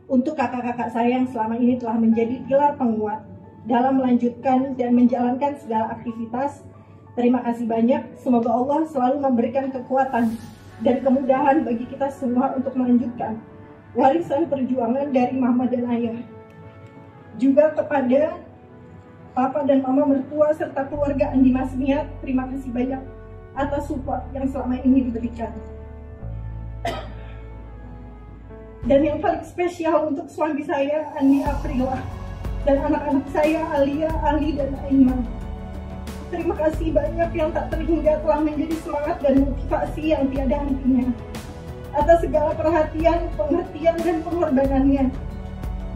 Untuk kakak-kakak saya yang selama ini telah menjadi pilar penguat dalam melanjutkan dan menjalankan segala aktivitas, terima kasih banyak. Semoga Allah selalu memberikan kekuatan dan kemudahan bagi kita semua untuk melanjutkan warisan perjuangan dari mama dan ayah. Juga kepada papa dan mama mertua serta keluarga Andi Masniat, terima kasih banyak atas support yang selama ini diberikan. Dan yang paling spesial untuk suami saya, Andi Aprila, dan anak-anak saya, Alia, Ali, dan Aiman. Terima kasih banyak yang tak terhingga telah menjadi semangat dan motivasi yang tiada hentinya atas segala perhatian, pengertian, dan pengorbanannya.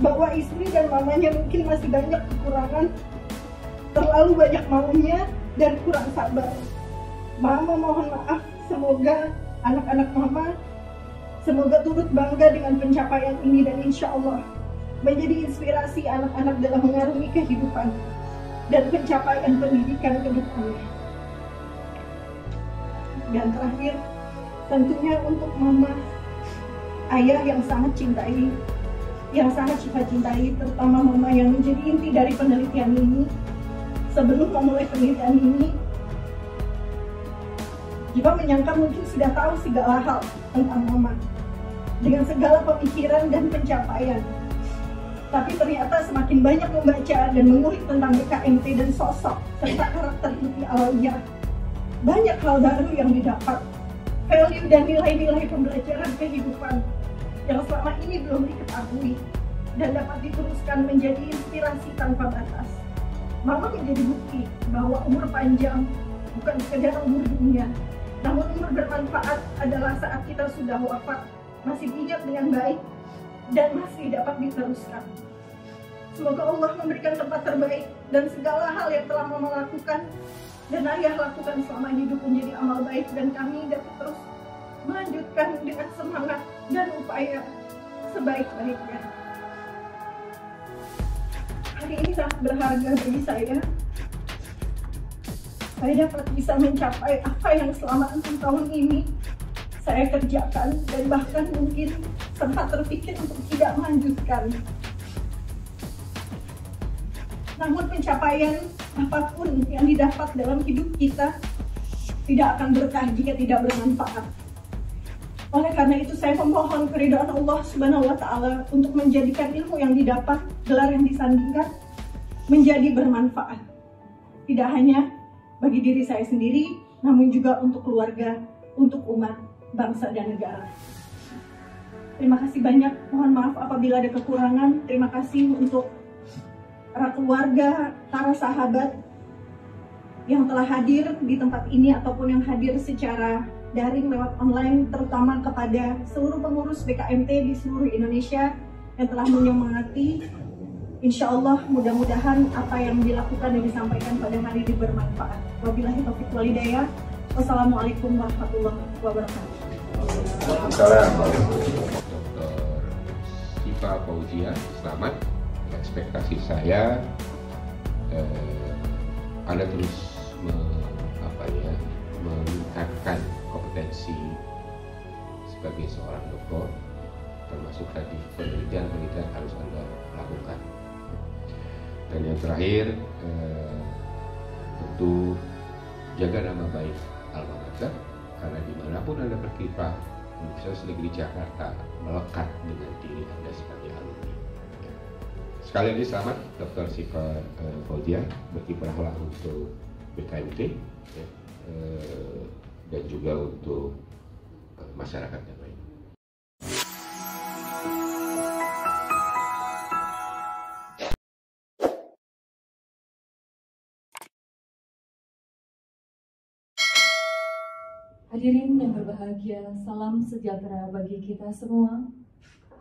Bahwa istri dan mamanya mungkin masih banyak kekurangan, terlalu banyak maunya, dan kurang sabar. Mama mohon maaf, semoga anak-anak mama semoga turut bangga dengan pencapaian ini dan insya Allah menjadi inspirasi anak-anak dalam mengarungi kehidupan dan pencapaian pendidikan ke depannya. Dan terakhir, tentunya untuk mama, ayah yang sangat cintai, yang sangat Syifa cintai, terutama mama yang menjadi inti dari penelitian ini. Sebelum memulai penelitian ini, Syifa menyangka mungkin sudah tahu segala hal tentang mama, dengan segala pemikiran dan pencapaian. Tapi ternyata semakin banyak membaca dan mengulik tentang BKMT dan sosok serta karakter inti Alawiyah, banyak hal baru yang didapat, value dan nilai-nilai pembelajaran kehidupan yang selama ini belum diketahui dan dapat diteruskan menjadi inspirasi tanpa batas. Mama menjadi bukti bahwa umur panjang bukan sekedar umur dunia, namun umur bermanfaat adalah saat kita sudah wafat, masih diingat dengan baik, dan masih dapat diteruskan. Semoga Allah memberikan tempat terbaik dan segala hal yang telah mama lakukan dan ayah lakukan selama hidup menjadi amal baik, dan kami dapat terus melanjutkan dengan semangat dan upaya sebaik-baiknya. Hari ini sangat berharga bagi saya. Saya dapat bisa mencapai apa yang selama 6 tahun ini saya kerjakan, dan bahkan mungkin sempat terpikir untuk tidak melanjutkan. Namun pencapaian apapun yang didapat dalam hidup kita tidak akan berkah jika tidak bermanfaat. Oleh karena itu saya memohon keridhaan Allah Subhanahu wa Ta'ala untuk menjadikan ilmu yang didapat, gelar yang disandingkan, menjadi bermanfaat. Tidak hanya bagi diri saya sendiri, namun juga untuk keluarga, untuk umat, bangsa, dan negara. Terima kasih banyak, mohon maaf apabila ada kekurangan. Terima kasih untuk para keluarga, para sahabat yang telah hadir di tempat ini ataupun yang hadir secara daring lewat online, terutama kepada seluruh pengurus BKMT di seluruh Indonesia yang telah menyemangati. Insya Allah mudah-mudahan apa yang dilakukan dan disampaikan pada hari ini bermanfaat. Wabillahi taufiq wal hidayah. Wassalamualaikum warahmatullahi wabarakatuh. Assalamualaikum. Dr. Syifa Fauzia, selamat. Ekspektasi saya Anda terus meningkatkan kompetensi sebagai seorang dokter, termasuk tadi penelitian harus Anda lakukan. Dan yang terakhir, tentu jaga nama baik alma mater, karena dimanapun Anda berkiprah, Universitas Negeri Jakarta melekat dengan diri Anda sebagai alumni. Sekali lagi selamat Dr. Syifa Fauzia, berkiprahlah untuk BKMT ya, dan juga untuk masyarakat yang lain. Hadirin yang berbahagia, salam sejahtera bagi kita semua.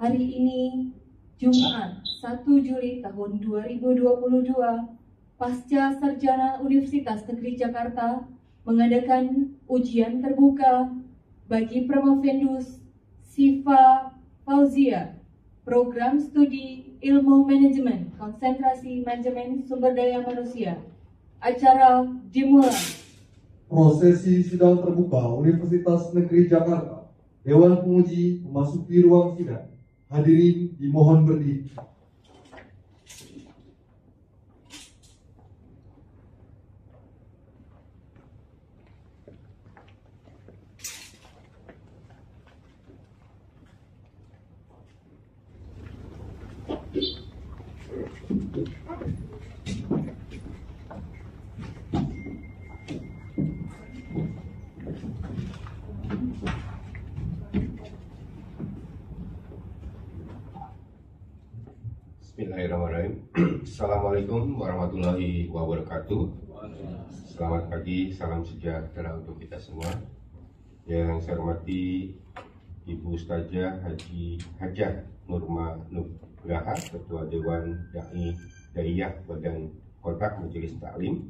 Hari ini Jumat 1 Juli tahun 2022, Pasca Sarjana Universitas Negeri Jakarta mengadakan ujian terbuka bagi Promovendus Syifa Fauzia, Program Studi Ilmu Manajemen, Konsentrasi Manajemen Sumber Daya Manusia. Acara dimulai. Prosesi sidang terbuka Universitas Negeri Jakarta. Dewan Penguji memasuki ruang sidang. Hadirin dimohon berdiri. Bismillahirrahmanirrahim. Assalamualaikum warahmatullahi wabarakatuh. Selamat pagi, salam sejahtera untuk kita semua. Yang saya hormati Ibu Ustazah Haji Hajah Nurma Nugraha, Ketua Dewan Daiyah Badan Kontak Majelis Taklim.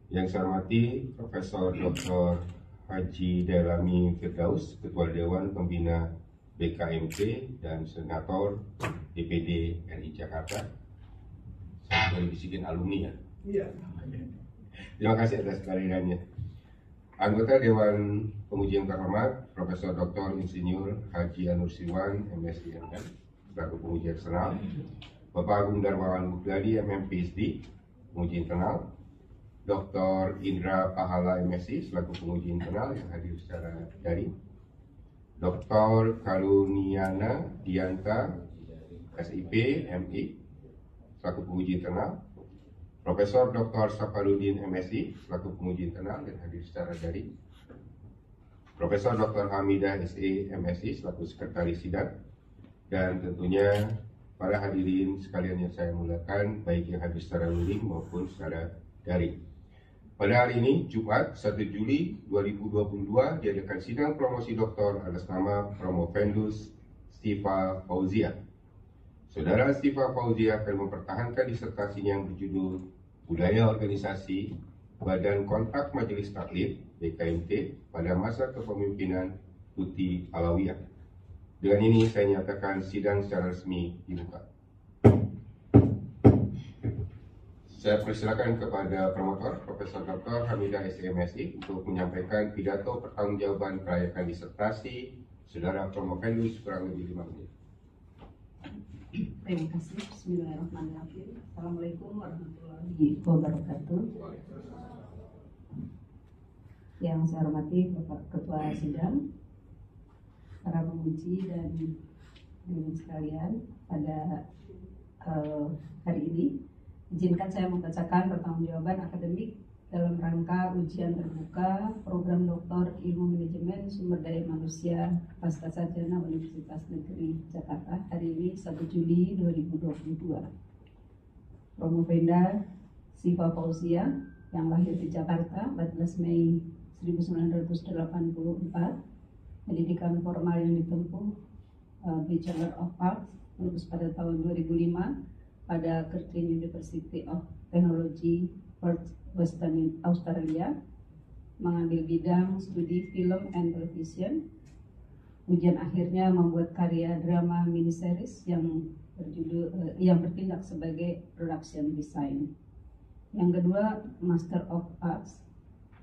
Yang saya hormati Profesor Dr. Haji Dailami Firdaus, Ketua Dewan Pembina BKMT dan Senator DPD RI Jakarta. Saya boleh bisikin alumni ya? Iya. Terima kasih atas kehadirannya. Anggota Dewan Penguji yang terhormat Profesor Dr. Insinyur Haji Anursiwan MSc MM selaku penguji eksternal, Bapak Agung Darmawan Mugdadi MM PhD penguji internal, Dr. Indra Pahala MSc selaku penguji internal yang hadir secara daring, Dr. Karuniana Dianta SIP MI selaku penguji internal, Profesor Dr. Safarudin MSc selaku penguji internal dan hadir secara daring, Profesor Dr. Hamidah SE MSc selaku sekretaris sidang, dan tentunya para hadirin sekalian yang saya muliakan baik yang hadir secara luring maupun secara daring. Pada hari ini, Jumat 1 Juli 2022, diadakan sidang promosi doktor atas nama Promovendus Stiva Fauzia. Saudara Stiva Fauzia akan mempertahankan disertasinya yang berjudul Budaya Organisasi Badan Kontak Majelis Taklim BKMT pada masa kepemimpinan Tuti Alawiyah. Dengan ini saya nyatakan sidang secara resmi dibuka. Saya persilakan kepada promotor Profesor Dr. Hamidah SMSI untuk menyampaikan pidato pertanggungjawaban kelayakan disertasi Saudara Promovendus kurang lebih 5 menit. Terima kasih. Bismillahirrahmanirrahim. Assalamualaikum warahmatullahi wabarakatuh. Yang saya hormati Bapak Ketua Sidang, para penguji dan hadirin sekalian, pada hari ini izinkan saya membacakan pertanggungjawaban akademik dalam rangka ujian terbuka program Doktor Ilmu Manajemen Sumber Daya Manusia Pascasarjana Universitas Negeri Jakarta hari ini 1 Juli 2022. Promovenda Stiva Fauzia yang lahir di Jakarta 14 Mei 1984, pendidikan formal yang ditempuh Bachelor of Arts, lulus pada tahun 2005 pada Curtin University of Technology, Perth, Western Australia, mengambil bidang studi film and television. Ujian akhirnya membuat karya drama miniseries yang bertindak sebagai production design. Yang kedua, Master of Arts,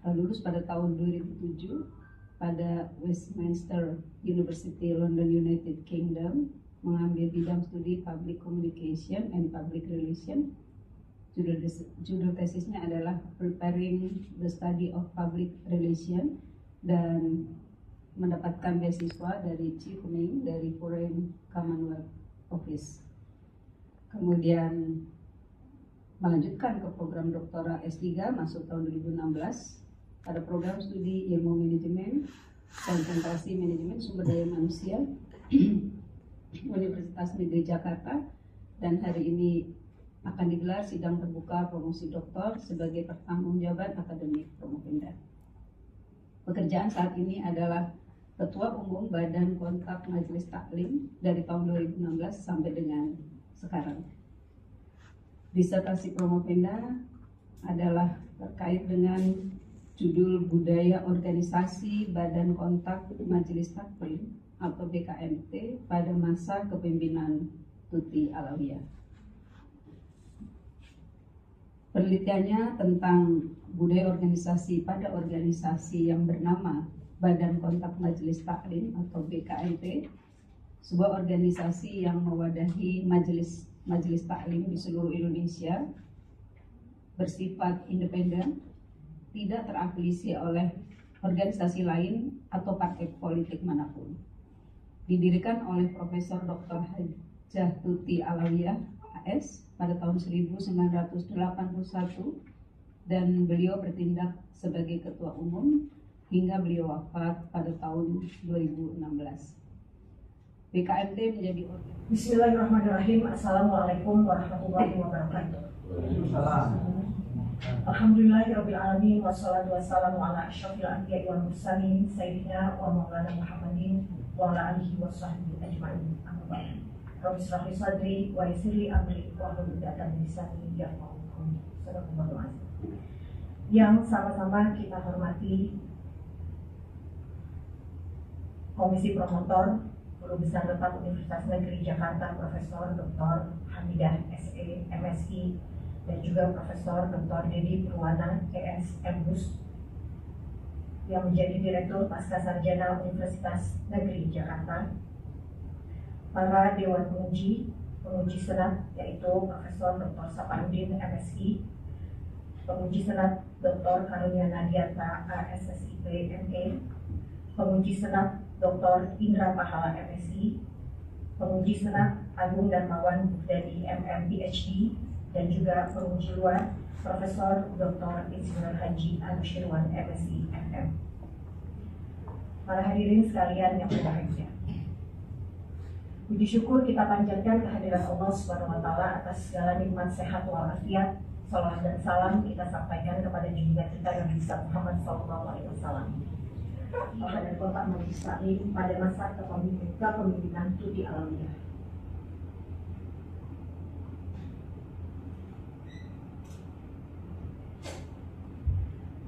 lulus pada tahun 2007 pada Westminster University, London, United Kingdom, mengambil bidang studi Public Communication and Public Relation. Judul tesisnya adalah Preparing the Study of Public Relation, dan mendapatkan beasiswa dari Chief Ming dari Foreign Commonwealth Office. Kemudian melanjutkan ke program doktora S3 masuk tahun 2016 pada program studi Ilmu Manajemen, Konsentrasi Manajemen Sumber Daya Manusia Universitas Negeri Jakarta, dan hari ini akan digelar sidang terbuka promosi doktor sebagai pertanggungjawaban akademik Promovenda. Pekerjaan saat ini adalah Ketua Umum Badan Kontak Majelis Taklim dari tahun 2016 sampai dengan sekarang. Disertasi Promovenda adalah terkait dengan judul Budaya Organisasi Badan Kontak Majelis Taklim atau BKMT pada masa kepemimpinan Tuti Alawiyah. Penelitiannya tentang budaya organisasi pada organisasi yang bernama Badan Kontak Majelis Taklim atau BKMT sebuah organisasi yang mewadahi majelis taklim di seluruh Indonesia, bersifat independen, tidak terafiliasi oleh organisasi lain atau partai politik manapun. Didirikan oleh Profesor Dr. Hajah Tuti Alawiyah AS pada tahun 1981 dan beliau bertindak sebagai ketua umum hingga beliau wafat pada tahun 2016. BKMT menjadi organisasi. Bismillahirrahmanirrahim. Assalamualaikum warahmatullahi wabarakatuh. Alhamdulillahirabbil alamin wassalatu wassalamu ala asyrofil anbiya'i wal mursalin sayyidina wa maulana Muhammadin wa ala alihi washabbihi ajmain. Amma ba'd. Rabbi shrah li sadri wa yassir li amri wahlul 'uqdatam min lisani yafqahu qawli. Sadaqallahu azim. Yang sama-sama kita hormati Komisi Promotor Guru Besar Tetap Universitas Negeri Jakarta Profesor Dr. Hamidah SE MSI dan juga Profesor Dr. Dedi Purwana CS MBUS yang menjadi Direktur Pascasarjana Universitas Negeri Jakarta, para Dewan Penguji Senat yaitu Profesor Dr. Saparudin MSI, Penguji Senat Dr. Karunia Nadianta ASSIP ME, Penguji Senat Dr. Indra Pahala MSI, Penguji Senat Agung Darmawan Bugdadi MM PhD, dan juga penguji luar Profesor Dr. Insinyur Haji Anushirwan MSI MM. Para hadirin sekalian yang berbahagia, puji syukur kita panjatkan kehadiran Allah Subhanahu wa Ta'ala atas segala nikmat sehat walafiat. Salawat dan salam kita sampaikan kepada junjungan kita Nabi Muhammad SAW, pada Bapak Majelis Taklim pada masa kepemimpinan Tuti Alawiyah.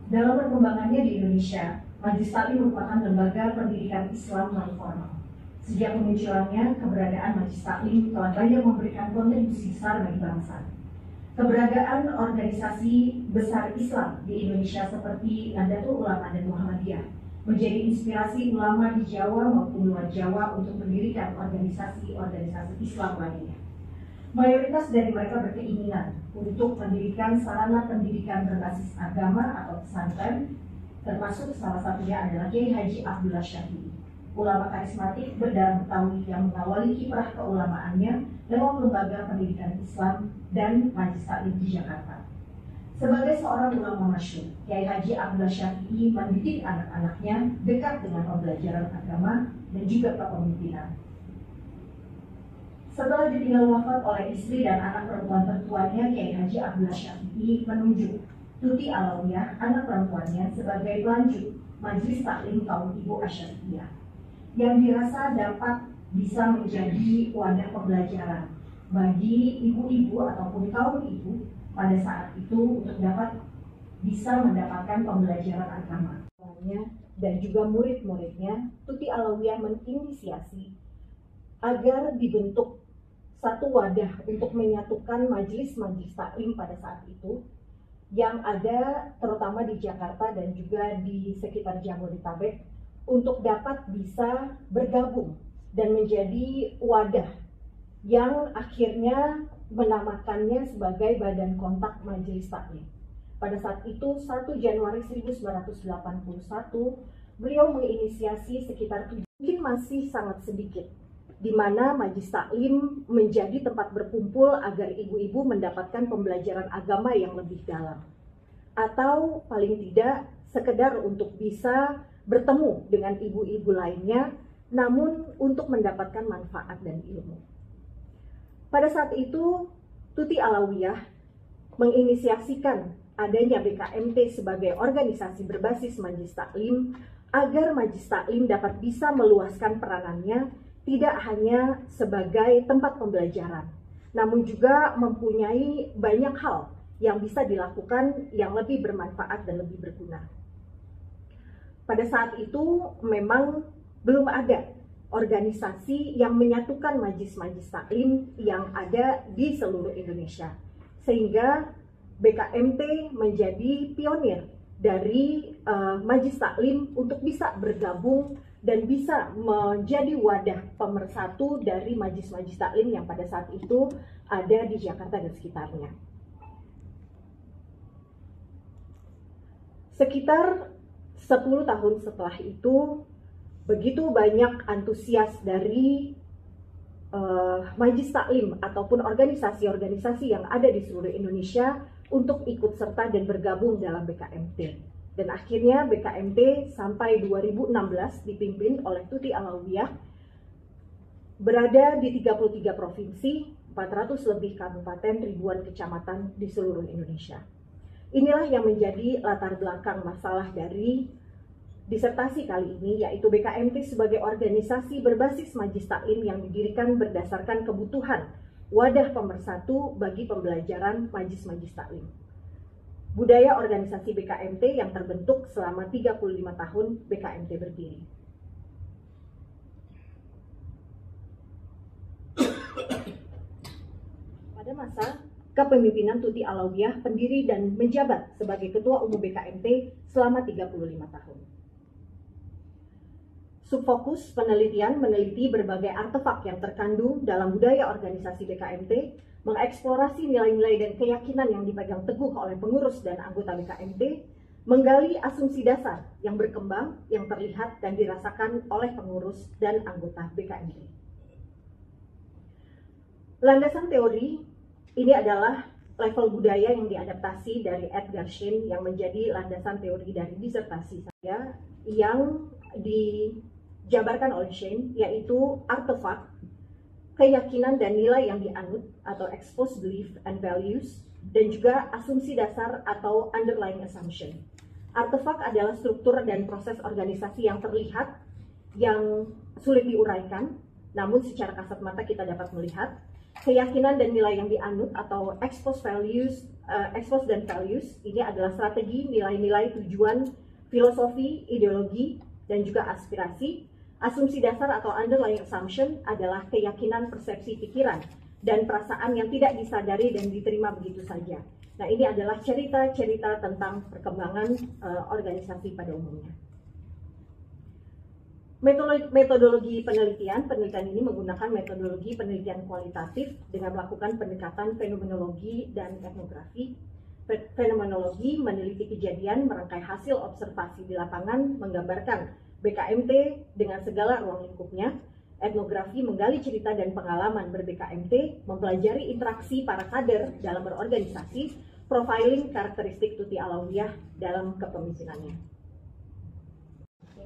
Dalam perkembangannya di Indonesia, Majelis Taklim merupakan lembaga pendidikan Islam non-formal. Sejak kemunculannya, keberadaan Majelis Taklim telah banyak memberikan kontribusi besar bagi bangsa. Keberadaan organisasi besar Islam di Indonesia seperti Nahdlatul Ulama dan Muhammadiyah menjadi inspirasi ulama di Jawa maupun luar Jawa untuk mendirikan organisasi-organisasi Islam lainnya. Mayoritas dari mereka berkeinginan untuk mendirikan sarana pendidikan berbasis agama atau pesantren, termasuk salah satunya adalah Kiai Haji Abdullah Syafi'i, ulama karismatik berdarah Betawi yang mengawali kiprah keulamaannya lewat lembaga pendidikan Islam dan Majelis Taklim di Jakarta. Sebagai seorang ulama masyhur, Kiai Haji Abdullah Syafi'i mendidik anak-anaknya dekat dengan pembelajaran agama dan juga kepemimpinan. Setelah ditinggal wafat oleh istri dan anak perempuan tertuanya, Kiai Haji Abdullah Syafi'i menunjuk Tuti Alawiyah, anak perempuannya, sebagai pelanjut Majelis Taklim kaum ibu Asy-Syafi'iyah yang dirasa dapat bisa menjadi wadah pembelajaran bagi ibu-ibu ataupun kaum ibu pada saat itu untuk dapat bisa mendapatkan pembelajaran agama. Dan juga murid-muridnya, Tuti Alawiyah menginisiasi agar dibentuk satu wadah untuk menyatukan majelis-majelis taklim pada saat itu yang ada terutama di Jakarta dan juga di sekitar Jabodetabek untuk dapat bisa bergabung dan menjadi wadah yang akhirnya menamakannya sebagai Badan Kontak Majelis Taklim. Pada saat itu 1 Januari 1981 beliau menginisiasi sekitar mungkin masih sangat sedikit di mana Majelis Taklim menjadi tempat berkumpul agar ibu-ibu mendapatkan pembelajaran agama yang lebih dalam, atau paling tidak sekedar untuk bisa bertemu dengan ibu-ibu lainnya, namun untuk mendapatkan manfaat dan ilmu. Pada saat itu, Tuti Alawiyah menginisiasikan adanya BKMT sebagai organisasi berbasis Majelis Taklim agar Majelis Taklim dapat bisa meluaskan peranannya tidak hanya sebagai tempat pembelajaran, namun juga mempunyai banyak hal yang bisa dilakukan yang lebih bermanfaat dan lebih berguna. Pada saat itu memang belum ada organisasi yang menyatukan majelis-majelis taklim yang ada di seluruh Indonesia, sehingga BKMT menjadi pionir dari majelis taklim untuk bisa bergabung dan bisa menjadi wadah pemersatu dari majelis-majelis taklim yang pada saat itu ada di Jakarta dan sekitarnya. Sekitar 10 tahun setelah itu, begitu banyak antusias dari majelis taklim ataupun organisasi-organisasi yang ada di seluruh Indonesia untuk ikut serta dan bergabung dalam BKMT. Dan akhirnya BKMT sampai 2016 dipimpin oleh Tuti Alawiyah, berada di 33 provinsi, 400 lebih kabupaten, ribuan kecamatan di seluruh Indonesia. Inilah yang menjadi latar belakang masalah dari disertasi kali ini, yaitu BKMT sebagai organisasi berbasis majelis taklim yang didirikan berdasarkan kebutuhan wadah pemersatu bagi pembelajaran majelis-majelis taklim. Budaya organisasi BKMT yang terbentuk selama 35 tahun BKMT berdiri. Pada masa kepemimpinan Tuti Alawiyah, pendiri dan menjabat sebagai Ketua Umum BKMT selama 35 tahun. Subfokus penelitian meneliti berbagai artefak yang terkandung dalam budaya organisasi BKMT, mengeksplorasi nilai-nilai dan keyakinan yang dipegang teguh oleh pengurus dan anggota BKMT, menggali asumsi dasar yang berkembang, yang terlihat dan dirasakan oleh pengurus dan anggota BKMT. Landasan teori ini adalah level budaya yang diadaptasi dari Edgar Schein yang menjadi landasan teori dari disertasi saya yang dijabarkan oleh Schein, yaitu artefak, keyakinan dan nilai yang dianut atau exposed belief and values, dan juga asumsi dasar atau underlying assumption. Artefak adalah struktur dan proses organisasi yang terlihat, yang sulit diuraikan, namun secara kasat mata kita dapat melihat. Keyakinan dan nilai yang dianut atau exposed dan values ini adalah strategi, nilai-nilai, tujuan, filosofi, ideologi, dan juga aspirasi. Asumsi dasar atau underlying assumption adalah keyakinan, persepsi, pikiran, dan perasaan yang tidak disadari dan diterima begitu saja. Nah, ini adalah cerita-cerita tentang perkembangan organisasi pada umumnya. Metodologi penelitian ini menggunakan metodologi penelitian kualitatif dengan melakukan pendekatan fenomenologi dan etnografi. Fenomenologi meneliti kejadian, merangkai hasil observasi di lapangan, menggambarkan BKMT dengan segala ruang lingkupnya. Etnografi menggali cerita dan pengalaman ber-BKMT, mempelajari interaksi para kader dalam berorganisasi, profiling karakteristik Tuti Alawiyah dalam kepemimpinannya.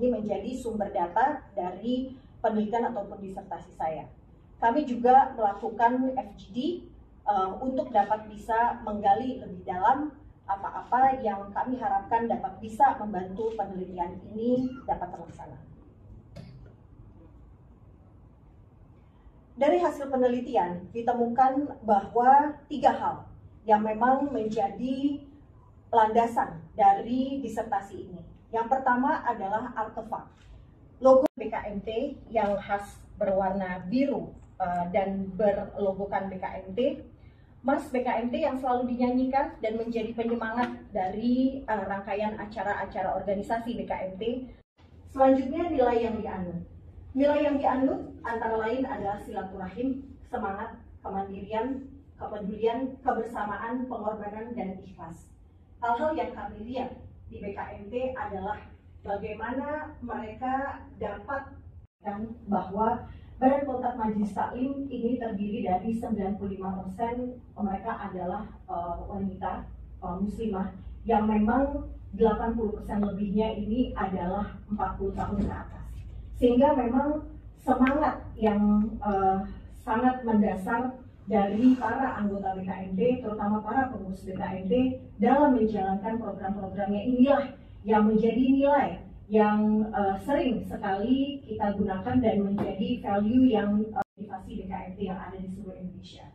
Ini menjadi sumber data dari penelitian ataupun disertasi saya. Kami juga melakukan FGD untuk dapat bisa menggali lebih dalam apa-apa yang kami harapkan dapat bisa membantu penelitian ini dapat terlaksana. Dari hasil penelitian ditemukan bahwa 3 hal yang memang menjadi landasan dari disertasi ini. Yang pertama adalah artefak. Logo BKMT yang khas berwarna biru dan berlogokan BKMT. Mas BKMT yang selalu dinyanyikan dan menjadi penyemangat dari rangkaian acara-acara organisasi BKMT. Selanjutnya nilai yang dianut. Nilai yang dianut antara lain adalah silaturahim, semangat, kemandirian, kepedulian, kebersamaan, pengorbanan, dan ikhlas. Hal-hal yang kami lihat di BKMT adalah bagaimana mereka dapat bahwa Badan Kontak Majelis Taklim ini terdiri dari 95% mereka adalah wanita muslimah yang memang 80% lebihnya ini adalah 40 tahun ke atas. Sehingga memang semangat yang sangat mendasar dari para anggota BKMT, terutama para pengurus BKMT dalam menjalankan program-programnya inilah yang menjadi nilai yang sering sekali kita gunakan dan menjadi value yang motivasi BKMT yang ada di seluruh Indonesia.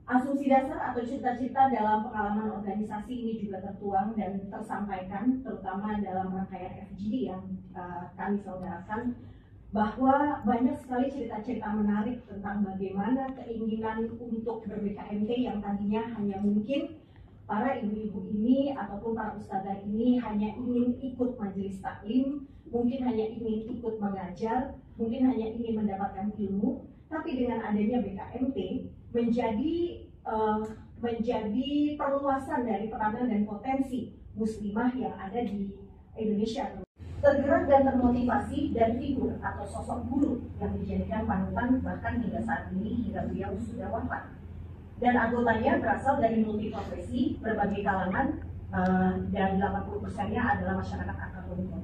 Asumsi dasar atau cita-cita dalam pengalaman organisasi ini juga tertuang dan tersampaikan, terutama dalam rangkaian FGD yang kami selenggarakan, bahwa banyak sekali cerita-cerita menarik tentang bagaimana keinginan untuk ber-BKMT yang tadinya hanya mungkin para ibu-ibu ini ataupun para ustadzah ini hanya ingin ikut majelis taklim, mungkin hanya ingin ikut mengajar, mungkin hanya ingin mendapatkan ilmu, tapi dengan adanya BKMT menjadi perluasan dari peranan dan potensi muslimah yang ada di Indonesia. Tergerak dan termotivasi dari figur atau sosok guru yang dijadikan panutan bahkan hingga saat ini hingga beliau sudah wafat. Dan anggotanya berasal dari multiprofesi, berbagai kalangan, dan 80%-nya adalah masyarakat akademik.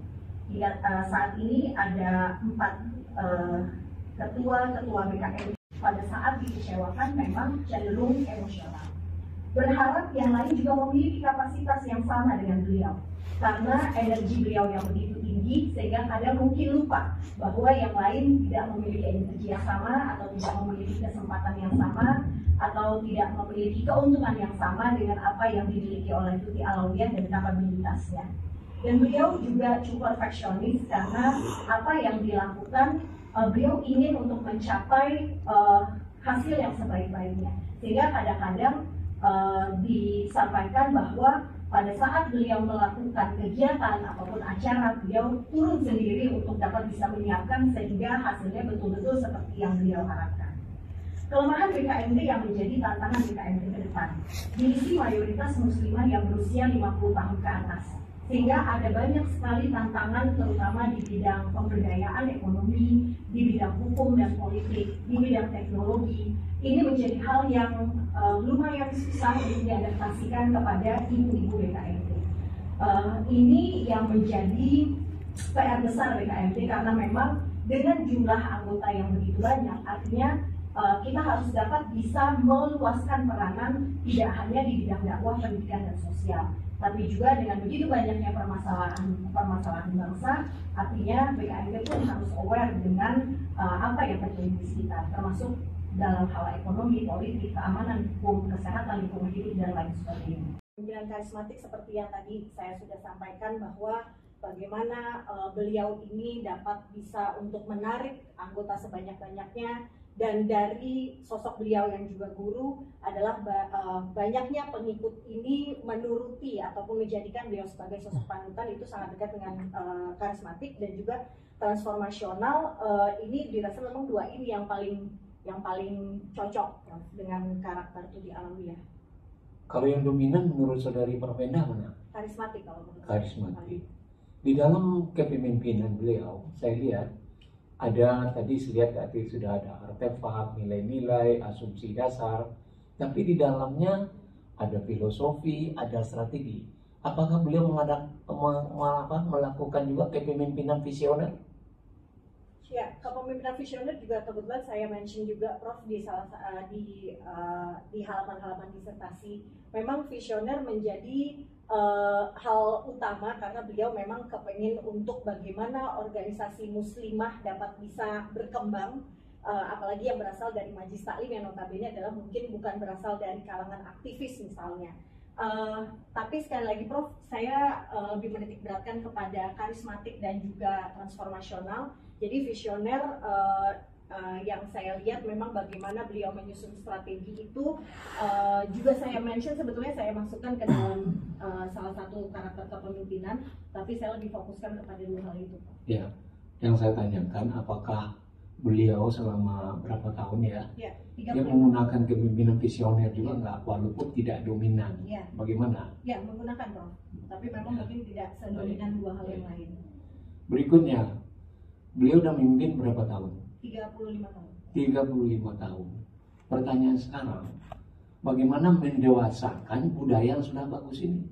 Hingga saat ini ada 4 ketua BKM. Pada saat dikecewakan memang cenderung emosional. Berharap yang lain juga memiliki kapasitas yang sama dengan beliau. Karena energi beliau yang begitu tinggi sehingga kadang mungkin lupa bahwa yang lain tidak memiliki energi yang sama atau tidak memiliki kesempatan yang sama atau tidak memiliki keuntungan yang sama dengan apa yang dimiliki oleh Tuti Alawiyah dan kapabilitasnya. Dan beliau juga cukup perfeksionis karena apa yang dilakukan beliau ingin untuk mencapai hasil yang sebaik-baiknya. Sehingga kadang-kadang disampaikan bahwa pada saat beliau melakukan kegiatan ataupun acara, beliau turun sendiri untuk dapat bisa menyiapkan sehingga hasilnya betul-betul seperti yang beliau harapkan. Kelemahan BKMT yang menjadi tantangan BKMT ke depan, diisi mayoritas muslimah yang berusia 50 tahun ke atas. Sehingga ada banyak sekali tantangan terutama di bidang pemberdayaan ekonomi, di bidang hukum dan politik, di bidang teknologi. Ini menjadi hal yang lumayan susah untuk diadaptasikan kepada ibu-ibu BKMT. Ini yang menjadi PR besar BKMT karena memang dengan jumlah anggota yang begitu banyak, artinya kita harus dapat bisa meluaskan peranan tidak hanya di bidang dakwah, pendidikan, dan sosial, tapi juga dengan begitu banyaknya permasalahan bangsa, artinya BKMT pun harus aware dengan apa yang terjadi di sekitar, termasuk dalam hal ekonomi, politik, keamanan, hukum, kesehatan, lingkungan hidup, dan lain sebagainya. Pemimpinan karismatik seperti yang tadi saya sudah sampaikan bahwa bagaimana beliau ini dapat bisa untuk menarik anggota sebanyak-banyaknya, dan dari sosok beliau yang juga guru adalah banyaknya pengikut ini menuruti ataupun menjadikan beliau sebagai sosok panutan itu sangat dekat dengan karismatik dan juga transformasional. Ini dirasa memang dua ini yang paling cocok dengan karakter Tuti Alawiyah. Kalau yang dominan menurut saudari Permenda mana? Karismatik kalau menurut Karismatik. Di dalam kepemimpinan beliau, saya lihat ada tadi sudah ada artefak, nilai-nilai, asumsi dasar, tapi di dalamnya ada filosofi, ada strategi. Apakah beliau melakukan juga kepemimpinan visioner? Ya, kepemimpinan visioner juga kebetulan saya mention juga Prof di halaman-halaman disertasi. Memang visioner menjadi hal utama karena beliau memang kepengen untuk bagaimana organisasi muslimah dapat bisa berkembang, apalagi yang berasal dari Majelis Taklim yang notabene adalah mungkin bukan berasal dari kalangan aktivis misalnya. Tapi sekali lagi Prof, saya lebih menitik beratkan kepada karismatik dan juga transformasional. Jadi visioner yang saya lihat memang bagaimana beliau menyusun strategi itu juga saya mention, sebetulnya saya masukkan ke dalam salah satu karakter kepemimpinan, tapi saya lebih fokuskan kepada dua hal itu. Ya, yang saya tanyakan apakah beliau selama berapa tahun ya, dia menggunakan kepemimpinan visioner juga nggak, walaupun tidak dominan. Ya. Bagaimana? Ya, menggunakan Prof, tapi memang mungkin tidak sedominan dua hal yang lain. Berikutnya, beliau udah memimpin berapa tahun? 35 tahun. 35 tahun. Pertanyaan sekarang, bagaimana mendewasakan budaya yang sudah bagus ini?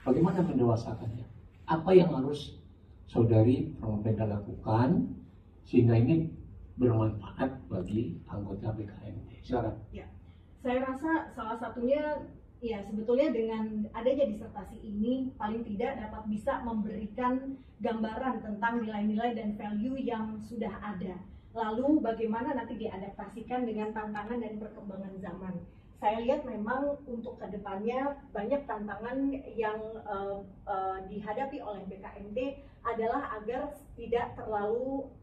Bagaimana mendewasakannya? Apa yang harus saudari Permenda lakukan sehingga ini bermanfaat bagi anggota BKMT? Silakan. Ya, saya rasa salah satunya ya sebetulnya dengan adanya disertasi ini paling tidak dapat bisa memberikan gambaran tentang nilai-nilai dan value yang sudah ada. Lalu bagaimana nanti diadaptasikan dengan tantangan dan perkembangan zaman. Saya lihat memang untuk kedepannya banyak tantangan yang dihadapi oleh BKMT adalah agar tidak terlalu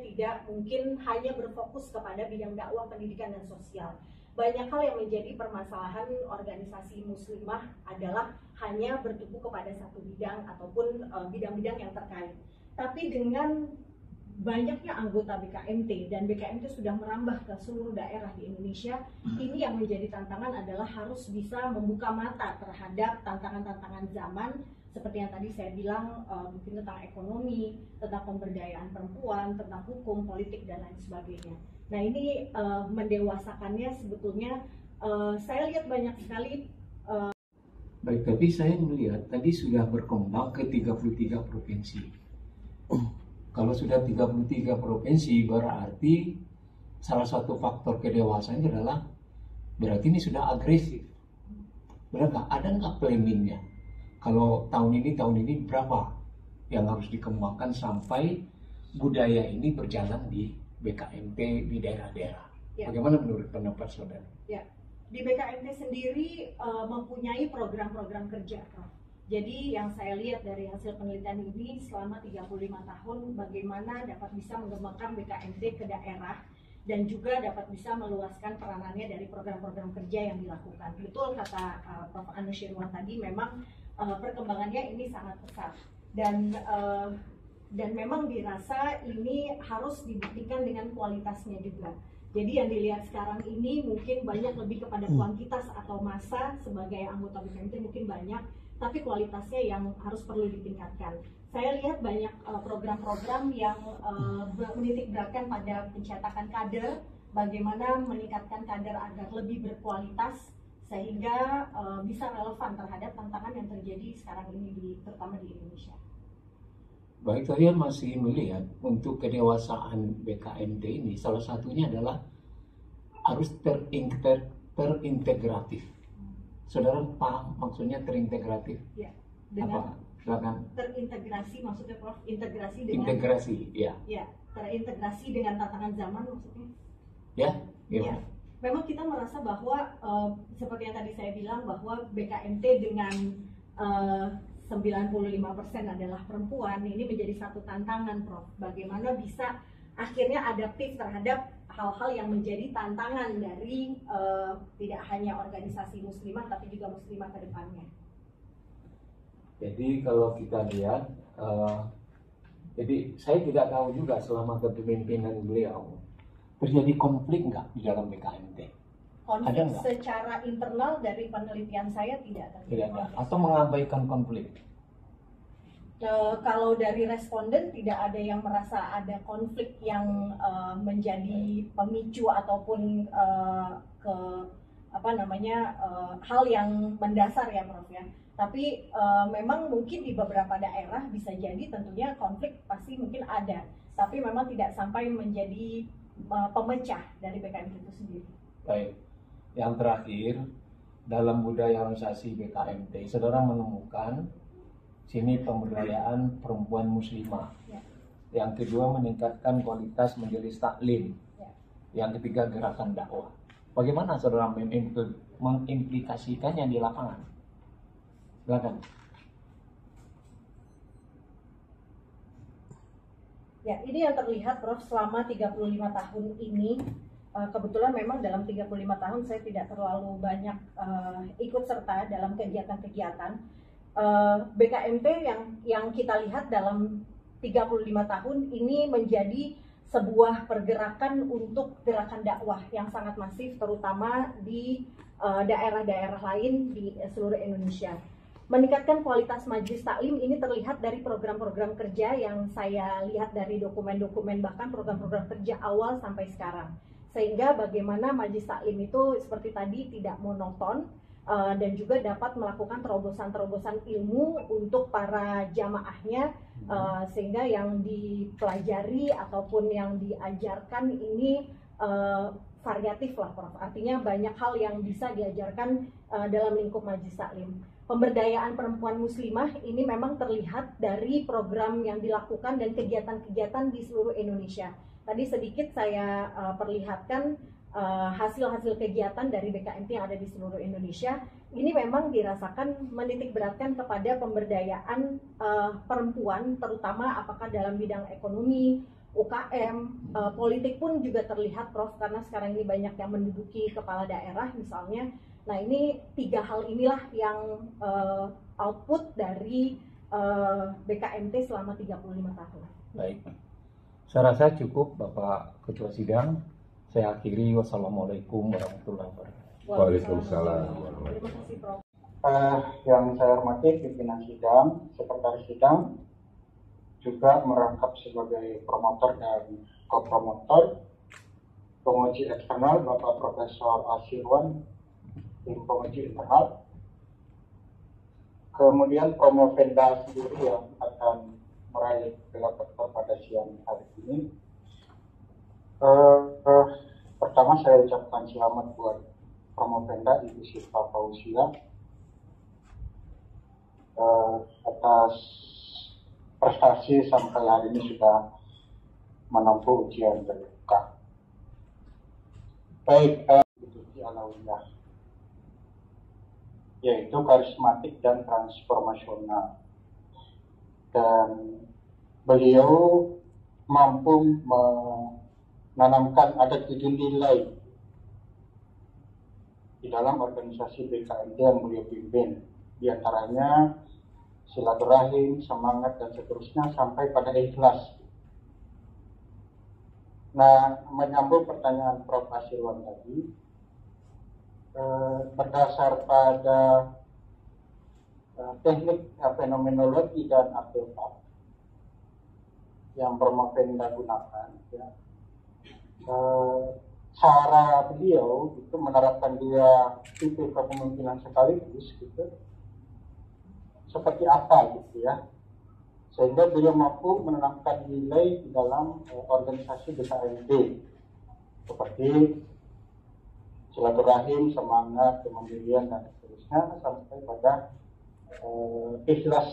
tidak mungkin hanya berfokus kepada bidang dakwah, pendidikan, dan sosial. banyak hal yang menjadi permasalahan organisasi muslimah adalah hanya bertumpu kepada satu bidang ataupun bidang-bidang yang terkait. Tapi dengan banyaknya anggota BKMT dan BKMT sudah merambah ke seluruh daerah di Indonesia, ini yang menjadi tantangan adalah harus bisa membuka mata terhadap tantangan-tantangan zaman seperti yang tadi saya bilang, mungkin tentang ekonomi, tentang pemberdayaan perempuan, tentang hukum, politik, dan lain sebagainya. Nah ini mendewasakannya sebetulnya saya lihat banyak sekali. Baik, tapi saya melihat tadi sudah berkembang ke 33 provinsi. Kalau sudah 33 provinsi berarti salah satu faktor kedewasaannya adalah berarti ini sudah agresif. Berapa? Ada nggak planningnya? Kalau tahun ini berapa yang harus dikembangkan sampai budaya ini berjalan di BKMT di daerah-daerah? Ya. Bagaimana menurut pendapat saudara? Ya, di BKMT sendiri mempunyai program-program kerja, Prof. Jadi yang saya lihat dari hasil penelitian ini selama 35 tahun bagaimana dapat bisa mengembangkan BKMT ke daerah dan juga dapat bisa meluaskan peranannya dari program-program kerja yang dilakukan. Betul kata Prof. Anushirwan tadi, memang perkembangannya ini sangat pesat dan memang dirasa ini harus dibuktikan dengan kualitasnya juga. Jadi yang dilihat sekarang ini mungkin banyak lebih kepada kuantitas atau massa sebagai anggota BKMT mungkin banyak, tapi kualitasnya yang harus perlu ditingkatkan. Saya lihat banyak program-program yang menitik beratkan pada pencetakan kader, bagaimana meningkatkan kader agar lebih berkualitas sehingga bisa relevan terhadap tantangan yang terjadi sekarang ini terutama di Indonesia. Baik, kalian masih melihat untuk kedewasaan BKMT ini salah satunya adalah harus terintegratif. Saudara paham maksudnya terintegratif? Ya, dengan apa? Silakan. Terintegrasi maksudnya Prof, integrasi dengan ya. Ya, terintegrasi dengan tantangan zaman maksudnya. Ya, ya. Memang kita merasa bahwa seperti yang tadi saya bilang bahwa BKMT dengan 95% adalah perempuan, ini menjadi satu tantangan, Prof. Bagaimana bisa akhirnya adaptif terhadap hal-hal yang menjadi tantangan dari tidak hanya organisasi muslimah tapi juga muslimah ke depannya. Jadi kalau kita lihat, jadi saya tidak tahu juga selama kepemimpinan beliau terjadi konflik nggak di dalam BKMT? Konflik secara internal dari penelitian saya tidak terjadi. Tidak ada. Atau mengabaikan konflik? Kalau dari responden tidak ada yang merasa ada konflik yang menjadi pemicu ataupun hal yang mendasar ya Prof ya. Tapi memang mungkin di beberapa daerah bisa jadi tentunya konflik pasti mungkin ada. Tapi memang tidak sampai menjadi pemecah dari BKMT itu sendiri. Baik. Yang terakhir, dalam budaya organisasi BKMT, saudara menemukan sini pemberdayaan perempuan muslimah. Ya. Yang kedua, meningkatkan kualitas majelis taklim. Ya. Yang ketiga, gerakan dakwah. Bagaimana saudara mengimplikasikannya di lapangan? Silakan. Ya, ini yang terlihat Prof selama 35 tahun ini. Kebetulan memang dalam 35 tahun saya tidak terlalu banyak ikut serta dalam kegiatan-kegiatan. BKMT yang kita lihat dalam 35 tahun ini menjadi sebuah pergerakan untuk gerakan dakwah yang sangat masif terutama di daerah-daerah lain di seluruh Indonesia. Meningkatkan kualitas majelis taklim ini terlihat dari program-program kerja yang saya lihat dari dokumen-dokumen bahkan program-program kerja awal sampai sekarang. Sehingga bagaimana majelis taklim itu seperti tadi tidak monoton dan juga dapat melakukan terobosan-terobosan ilmu untuk para jamaahnya sehingga yang dipelajari ataupun yang diajarkan ini variatif lah Prof. Artinya banyak hal yang bisa diajarkan dalam lingkup majelis taklim. Pemberdayaan perempuan muslimah ini memang terlihat dari program yang dilakukan dan kegiatan-kegiatan di seluruh Indonesia. Tadi sedikit saya perlihatkan hasil-hasil kegiatan dari BKMT yang ada di seluruh Indonesia. Ini memang dirasakan menitik beratkan kepada pemberdayaan perempuan, terutama apakah dalam bidang ekonomi, UKM, politik pun juga terlihat Prof, karena sekarang ini banyak yang menduduki kepala daerah misalnya. Nah ini 3 hal inilah yang output dari BKMT selama 35 tahun. Baik, saya rasa cukup Bapak Ketua Sidang. Saya akhiri, wassalamualaikum warahmatullahi wabarakatuh. Waalaikumsalam. Terima kasih Prof. Yang saya hormati pimpinan sidang, sekretaris sidang, juga merangkap sebagai promotor dan kopromotor, penguji eksternal Bapak Profesor Asirwan, tim penguji internal, kemudian Promovenda sendiri yang akan meraih gelar doktor pada siang hari ini. Pertama saya ucapkan selamat buat Promovenda Ibu Syifa Fauzia atas prestasi sampai hari ini sudah menempuh ujian terbuka. Baik, Tuti Alawiyah, yaitu karismatik dan transformasional, dan beliau mampu menanamkan ada 7 nilai di dalam organisasi BKMT yang beliau pimpin, di antaranya silaturahim, semangat, dan seterusnya sampai pada ikhlas. Nah, menyambung pertanyaan Prof. Asirwan tadi, berdasar pada teknik fenomenologi dan artefak yang Promovenda gunakan, ya, cara beliau itu menerapkan 2 tipe kepemimpinan sekaligus, gitu, seperti apa gitu ya, sehingga beliau mampu menanamkan nilai di dalam organisasi BKMT seperti silaturahim, semangat, kemandirian, dan seterusnya sampai pada ikhlas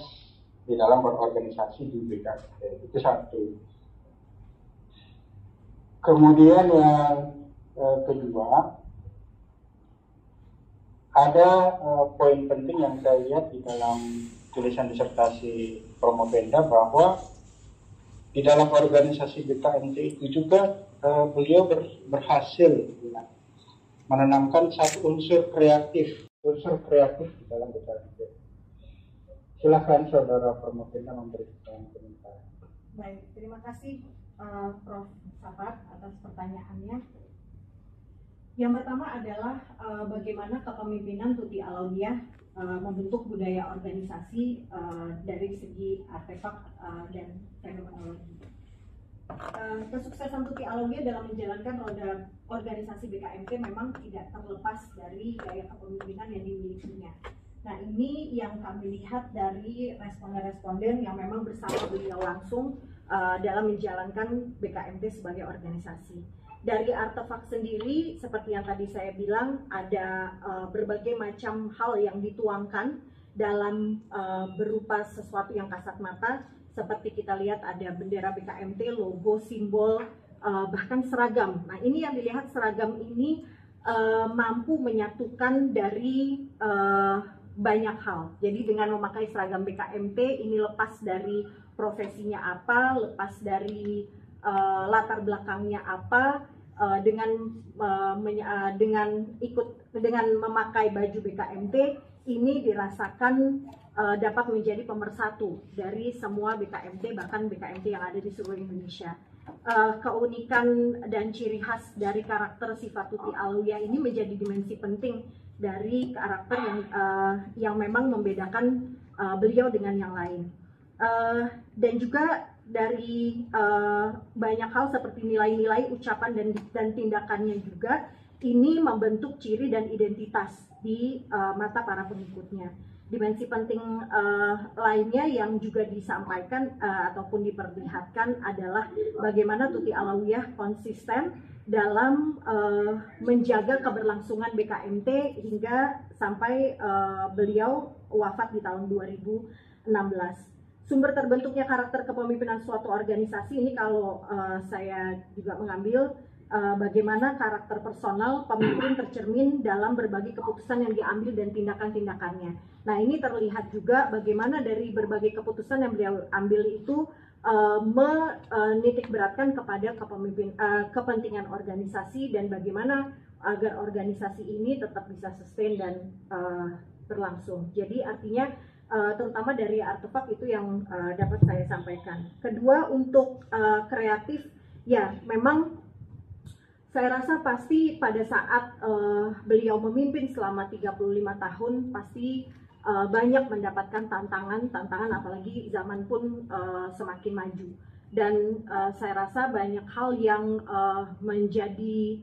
di dalam berorganisasi di BKMT. Itu satu. Kemudian yang kedua, ada poin penting yang saya lihat di dalam tulisan disertasi Promovenda, bahwa di dalam organisasi BKMT itu juga beliau berhasil ya, menanamkan satu unsur kreatif di dalam BKMT. Silakan Saudara Promovenda memberikan komentar. Baik, terima kasih Prof. Sapat atas pertanyaannya. Yang pertama adalah bagaimana kepemimpinan Tuti Alawiyah membentuk budaya organisasi dari segi artefak dan fenomenologi. Kesuksesan Tuti Alawiyah dalam menjalankan roda organisasi BKMT memang tidak terlepas dari gaya kepemimpinan yang dimilikinya. Nah, ini yang kami lihat dari responden-responden yang memang bersama beliau langsung dalam menjalankan BKMT sebagai organisasi. Dari artefak sendiri, seperti yang tadi saya bilang, ada berbagai macam hal yang dituangkan dalam berupa sesuatu yang kasat mata. Seperti kita lihat ada bendera BKMT, logo, simbol, bahkan seragam. Nah, ini yang dilihat seragam ini mampu menyatukan dari banyak hal. Jadi dengan memakai seragam BKMT, ini lepas dari profesinya apa, lepas dari latar belakangnya apa, dengan memakai baju BKMT ini dirasakan dapat menjadi pemersatu dari semua BKMT, bahkan BKMT yang ada di seluruh Indonesia. Keunikan dan ciri khas dari karakter sifat Tuti Alawiyah ini menjadi dimensi penting dari karakter yang memang membedakan beliau dengan yang lain. Dan juga dari banyak hal seperti nilai-nilai, ucapan dan tindakannya juga ini membentuk ciri dan identitas di mata para pengikutnya. Dimensi penting lainnya yang juga disampaikan ataupun diperlihatkan adalah bagaimana Tuti Alawiyah konsisten dalam menjaga keberlangsungan BKMT hingga sampai beliau wafat di tahun 2016. Sumber terbentuknya karakter kepemimpinan suatu organisasi ini kalau saya juga mengambil bagaimana karakter personal pemimpin tercermin dalam berbagai keputusan yang diambil dan tindakan-tindakannya. Nah, ini terlihat juga bagaimana dari berbagai keputusan yang beliau ambil itu menitik beratkan kepada kepentingan organisasi dan bagaimana agar organisasi ini tetap bisa sustain dan berlangsung. Jadi artinya terutama dari artefak itu yang dapat saya sampaikan. Kedua, untuk kreatif, ya memang saya rasa pasti pada saat beliau memimpin selama 35 tahun pasti banyak mendapatkan tantangan apalagi zaman pun semakin maju. Dan saya rasa banyak hal yang menjadi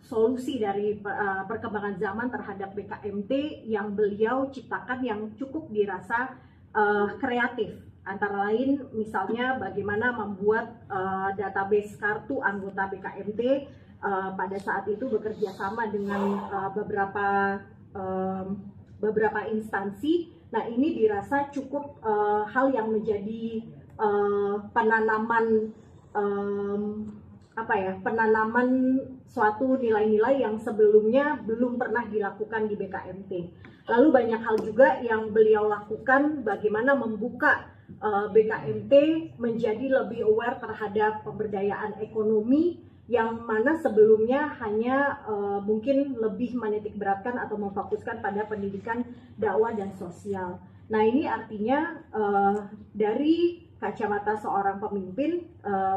solusi dari perkembangan zaman terhadap BKMT yang beliau ciptakan yang cukup dirasa kreatif. Antara lain misalnya bagaimana membuat database kartu anggota BKMT pada saat itu bekerja sama dengan beberapa instansi. Nah, ini dirasa cukup hal yang menjadi penanaman suatu nilai-nilai yang sebelumnya belum pernah dilakukan di BKMT. Lalu banyak hal juga yang beliau lakukan bagaimana membuka BKMT menjadi lebih aware terhadap pemberdayaan ekonomi yang mana sebelumnya hanya mungkin lebih menitik beratkan atau memfokuskan pada pendidikan, dakwah dan sosial. Nah, ini artinya dari kacamata seorang pemimpin,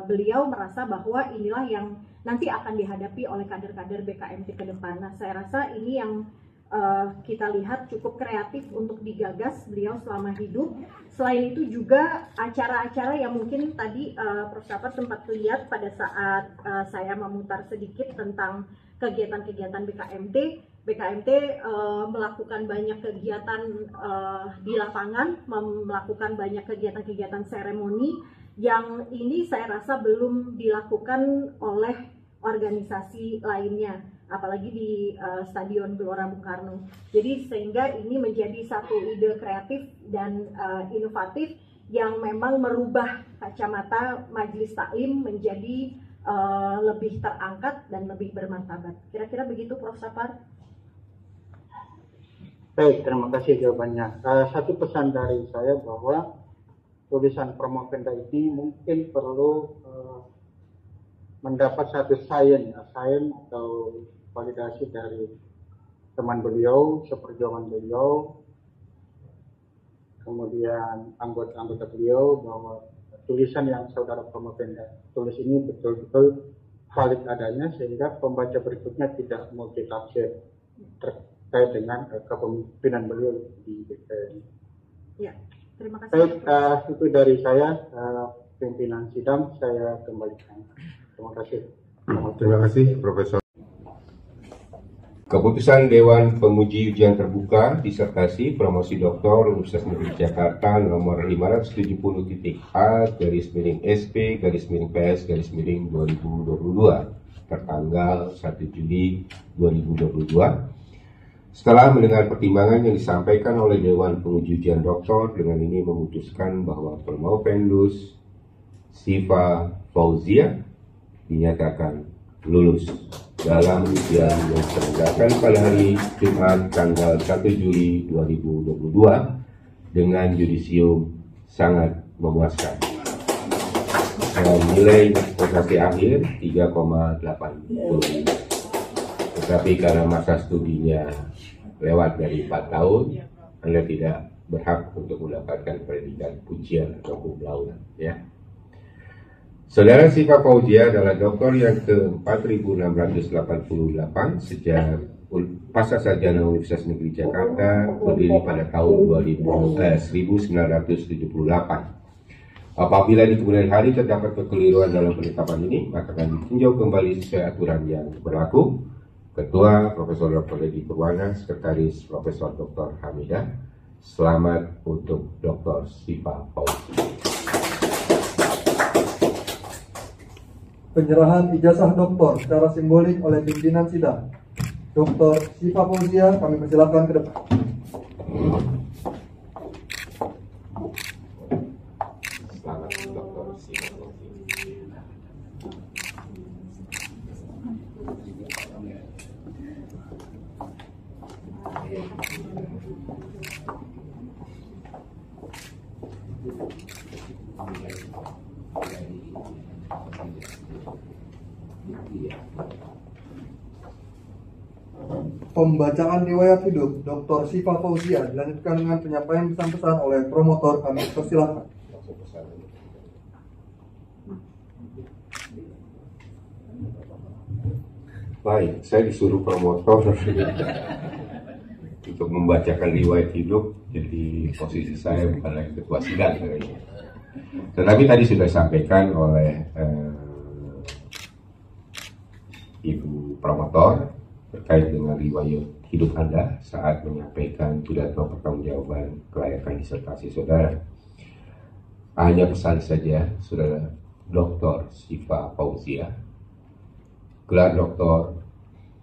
beliau merasa bahwa inilah yang nanti akan dihadapi oleh kader-kader BKMT ke depan. Nah, saya rasa ini yang kita lihat cukup kreatif untuk digagas beliau selama hidup. Selain itu juga acara-acara yang mungkin tadi Prof. Sapar sempat lihat pada saat saya memutar sedikit tentang kegiatan-kegiatan BKMT. BKMT melakukan banyak kegiatan di lapangan, melakukan banyak kegiatan-kegiatan seremoni yang ini saya rasa belum dilakukan oleh organisasi lainnya, apalagi di Stadion Gelora Bung Karno. Jadi sehingga ini menjadi satu ide kreatif dan inovatif yang memang merubah kacamata Majelis Taklim menjadi lebih terangkat dan lebih bermartabat. Kira-kira begitu, Prof. Sapar? Baik, terima kasih jawabannya. Satu pesan dari saya bahwa tulisan Promopenda ini mungkin perlu mendapat satu sign atau validasi dari teman beliau, seperjuangan beliau, kemudian anggota beliau, bahwa tulisan yang saudara Promopenda tulis ini betul-betul valid adanya sehingga pembaca berikutnya tidak multitafsir terkait dengan kepemimpinan beliau di BKN. Ya, terima kasih. Baik, itu dari saya. Pimpinan sidang saya kembalikan. Terima kasih. Terima kasih, Profesor. Keputusan Dewan Penguji Ujian Terbuka Disertasi Promosi Doktor Universitas Negeri Jakarta nomor 577-SP-PS-PS-2022 tertanggal 1 Juli 2022. Setelah mendengar pertimbangan yang disampaikan oleh Dewan Penguji Ujian Doktor, dengan ini memutuskan bahwa Promopendus Siva Fauzia dinyatakan lulus dalam ujian yang diselenggarakan pada hari Jumat tanggal 1 Juli 2022 dengan yudisium sangat memuaskan. Nilai prestasi akhir 3,85. Tetapi karena masa studinya lewat dari 4 tahun, Anda tidak berhak untuk mendapatkan predikat pujian atau cum laude, ya. Saudara Siva Fauzia adalah doktor yang ke-4688 sejak Pasca Sarjana Universitas Negeri Jakarta berdiri pada tahun 1978. Apabila di kemudian hari terdapat kekeliruan dalam penetapan ini, maka akan ditinjau kembali sesuai aturan yang berlaku. Ketua Profesor Dr. Lady Purwana, Sekretaris Profesor Dr. Hamidah. Selamat untuk Dr. Siva Fauzia. Penyerahan ijazah doktor secara simbolik oleh pimpinan sidang. Dr. Siva Fauzia, kami persilakan ke depan. Selamat Dr. Siva Fauzia. pembacaan riwayat hidup Dr. Syifa Fauzia dilanjutkan dengan penyampaian pesan-pesan oleh promotor. Kami persilakan. Baik, saya disuruh promotor untuk membacakan riwayat hidup, jadi posisi saya bukan lagi ketua sidang kayaknya. Tetapi tadi sudah disampaikan oleh Ibu promotor terkait dengan riwayat hidup Anda saat menyampaikan pidato pertanggungjawaban kelayakan disertasi saudara. Hanya pesan saja, saudara Dr. Syifa Fauzia, gelar doktor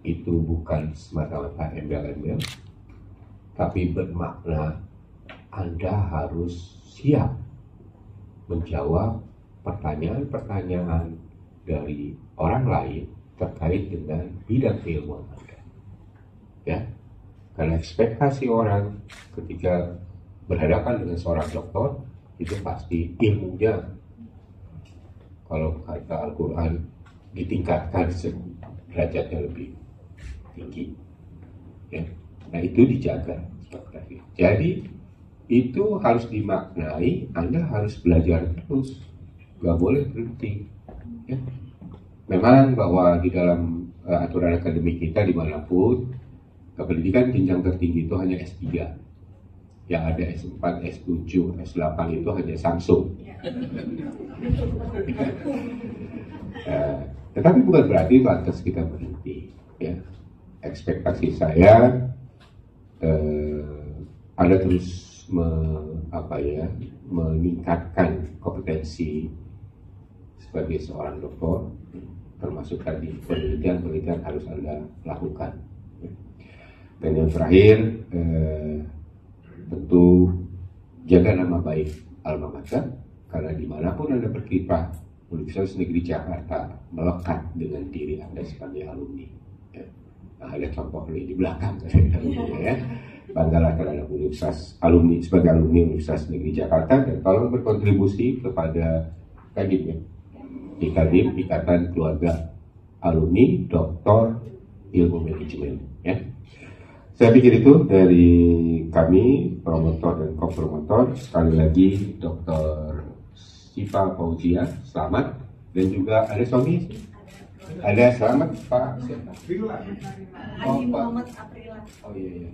itu bukan semata-mata embel-embel, tapi bermakna Anda harus siap menjawab pertanyaan-pertanyaan dari orang lain terkait dengan bidang keilmuan Anda. Ya, karena ekspektasi orang ketika berhadapan dengan seorang dokter itu pasti ilmunya, kalau kata Al-Quran, ditingkatkan derajatnya lebih tinggi. Ya. Nah itu dijaga. Jadi itu harus dimaknai, Anda harus belajar terus, gak boleh berhenti. Ya. Memang bahwa di dalam aturan akademik kita dimanapun, pendidikan jenjang tertinggi itu hanya S3. Yang ada S4, S7, S8 itu hanya Samsung. Tetapi bukan berarti batas kita berhenti. Ya. Ekspektasi saya Anda terus meningkatkan kompetensi sebagai seorang dokter, termasuk tadi penelitian harus Anda lakukan. Dan yang terakhir, tentu jaga nama baik alma mater, karena dimanapun Anda berkiprah, Universitas Negeri Jakarta melekat dengan diri Anda sebagai alumni. Ya. Nah, ada contoh di belakang ya. Banggalah terhadap Universitas alumni sebagai alumni Universitas Negeri Jakarta, dan tolong berkontribusi kepada Kadin ya. Di Kadin, Ikatan Keluarga Alumni Doktor Ilmu Manajemen ya. Saya pikir itu dari kami, promotor dan co-promotor. Sekali lagi Dr. Syifa Fauzia, selamat. Dan juga ada suami? Ada, selamat Pak. Andi Muhammad Aprila. Oh iya.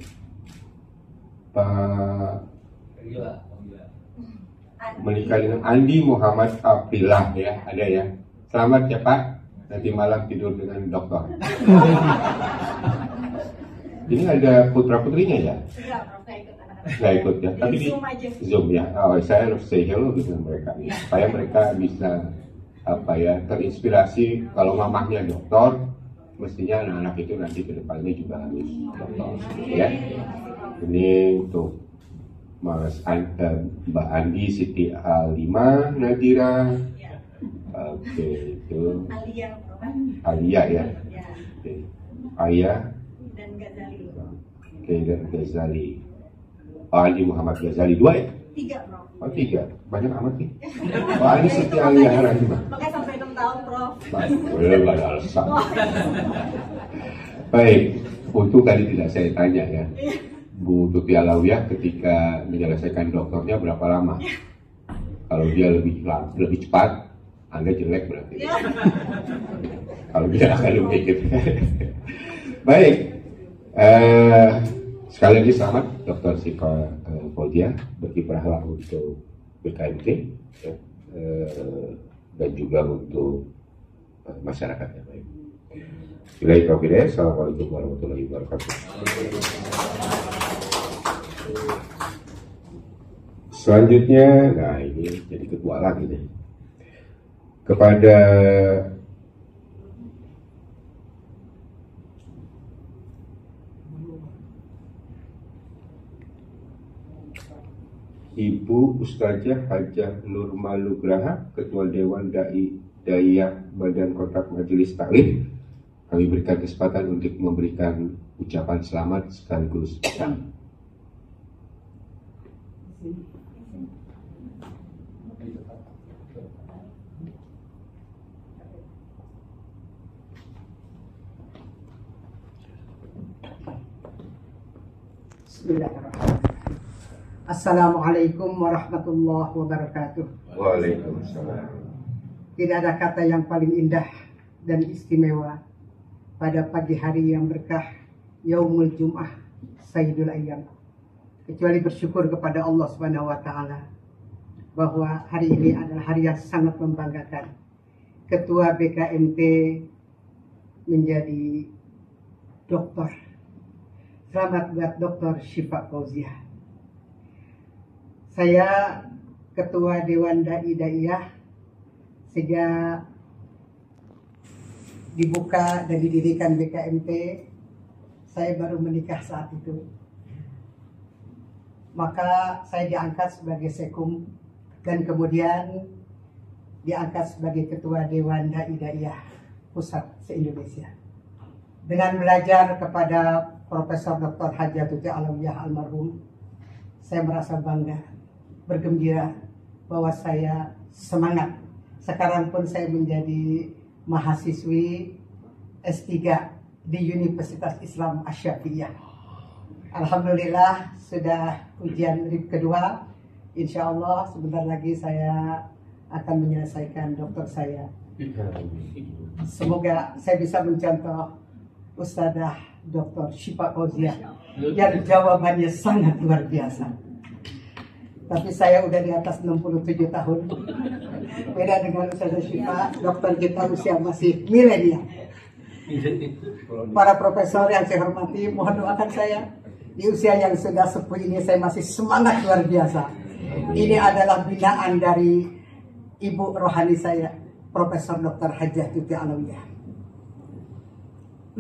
Pak menikah dengan Andi Muhammad Aprila ya, ada ya. Selamat ya Pak. Nanti malam tidur dengan dokter. Ini ada putra-putrinya ya? Enggak, Prof, saya ikut anak-anak. Nggak ikut ya? Tapi di Zoom aja. Zoom ya? Oh, saya harus say hello dengan mereka ya. Supaya mereka bisa terinspirasi. Kalau mamahnya dokter, mestinya anak-anak itu nanti ke depannya juga harus dokter ya. Ini untuk Mbak Andi Siti Alima Nadira. Oke, itu Alia, Prof. Alia ya. Ya. Oke. Ayah Dan Ghazali. Oke, dan Ghazali. Oh, Andi Muhammad Ghazali 2 ya? 3, Prof. Oh 3, banyak amat nih. Oh, Andi Siti Alia Rahimah. Makanya sampai 6 tahun, Prof. Boleh, gak ada alasan. Baik, untuk tadi tidak saya tanya ya, Bu Tuti Alawiyah ketika menyelesaikan doktornya berapa lama? Kalau dia lebih cepat, Anda jelek berarti. Kalau dia akademik gitu. Baik, sekali lagi selamat Dr. Syifa Fauzia, berkiprahlah untuk BKMT ya, dan juga untuk masyarakat yang baik. Assalamualaikum warahmatullahi wabarakatuh. Selanjutnya, nah ini jadi ketua lagi nih. Kepada Ibu Ustazah Hajah Nurmalugraha, Ketua Dewan Dai-Dayah Badan Kotak Majelis Taklim, kami berikan kesempatan untuk memberikan ucapan selamat sekaligus pesan. Bismillahirrahmanirrahim. Assalamualaikum warahmatullahi wabarakatuh. Waalaikumsalam. Tidak ada kata yang paling indah dan istimewa pada pagi hari yang berkah Yaumul Jum'ah Sayyidul Ayyam, kecuali bersyukur kepada Allah Subhanahu wa taala bahwa hari ini adalah hari yang sangat membanggakan. Ketua BKMT menjadi doktor. Selamat buat Dr. Syifa Fauziah. Saya Ketua Dewan Dai Daiyah sejak dibuka dan didirikan BKMT, saya baru menikah saat itu. Maka saya diangkat sebagai sekum dan kemudian diangkat sebagai Ketua Dewan Dai Daiyah Pusat se-Indonesia. Dengan belajar kepada Profesor Dr. Hajah Tuti Alawiyah almarhum, saya merasa bangga, bergembira bahwa saya semangat. Sekarang pun saya menjadi mahasiswi S3 di Universitas Islam Asy-Syafi'iyah. Alhamdulillah sudah ujian RIP kedua. Insya Allah sebentar lagi saya akan menyelesaikan doktor saya. Semoga saya bisa mencontoh Ustadzah Dr. Syifa Fauziah yang jawabannya sangat luar biasa. Tapi saya udah di atas 67 tahun. Beda dengan Ustadzah Syifa, dokter kita usia masih milenial. Para profesor yang saya hormati, mohon doakan saya. Di usia yang sudah sepuh ini saya masih semangat luar biasa. Ini adalah binaan dari ibu rohani saya, Profesor Dr. Hajah Tuti Alawiyah.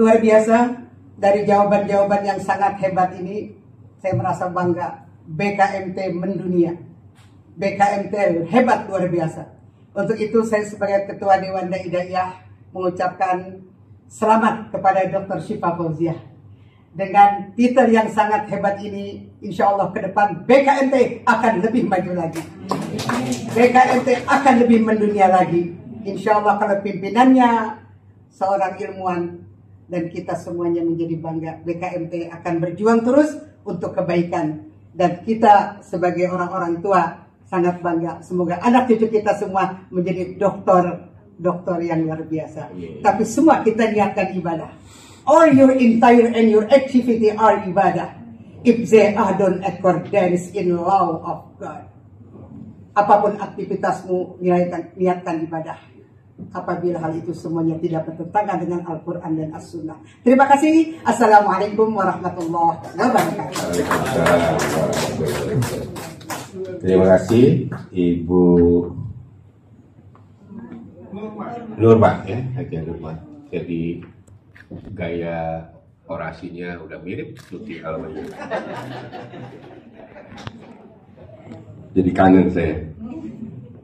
Luar biasa. Dari jawaban-jawaban yang sangat hebat ini, saya merasa bangga. BKMT mendunia. BKMT hebat luar biasa. Untuk itu saya sebagai Ketua Dewan Dai Daiyah mengucapkan selamat kepada Dr. Syifa Fauziah. Dengan titel yang sangat hebat ini, insya Allah ke depan BKMT akan lebih maju lagi. BKMT akan lebih mendunia lagi. Insya Allah kalau pimpinannya seorang ilmuwan, dan kita semuanya menjadi bangga. BKMT akan berjuang terus untuk kebaikan. Dan kita sebagai orang-orang tua sangat bangga. Semoga anak cucu kita semua menjadi dokter yang luar biasa. Tapi semua kita niatkan ibadah. All your entire and your activity are ibadah. If they are done accordance in law of God. Apapun aktivitasmu, niatkan ibadah. Apabila hal itu semuanya tidak bertentangan dengan Al-Quran dan As-Sunnah. Terima kasih. Assalamualaikum warahmatullahi wabarakatuh. Terima kasih Ibu Nurma ya, Haja Nurma. Jadi gaya orasinya udah mirip Tuti Alawiyah. Jadi kangen saya.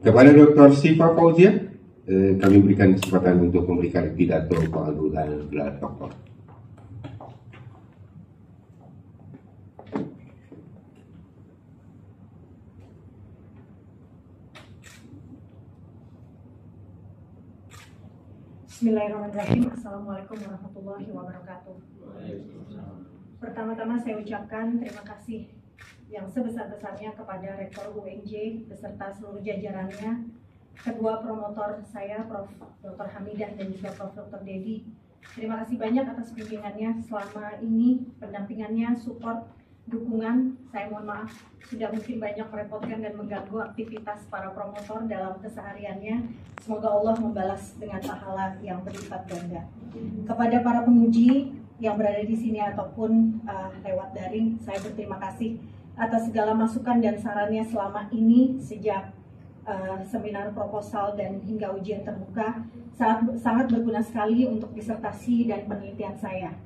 Kepada Dr. Syifa Fauziah, kami berikan kesempatan untuk memberikan pidato penganugerahan gelar doktor. Bismillahirrahmanirrahim. Assalamualaikum warahmatullahi wabarakatuh. Pertama-tama saya ucapkan terima kasih yang sebesar-besarnya kepada Rektor UNJ beserta seluruh jajarannya, kedua promotor saya, Prof. Dr. Hamidah dan juga Prof. Dr. Dedi. Terima kasih banyak atas bimbingannya selama ini, pendampingannya, support, dukungan. Saya mohon maaf sudah mungkin banyak merepotkan dan mengganggu aktivitas para promotor dalam kesehariannya. Semoga Allah membalas dengan pahala yang berlipat ganda. Kepada para penguji yang berada di sini ataupun lewat daring, saya berterima kasih atas segala masukan dan sarannya selama ini sejak seminar proposal dan hingga ujian terbuka. Sangat berguna sekali untuk disertasi dan penelitian saya.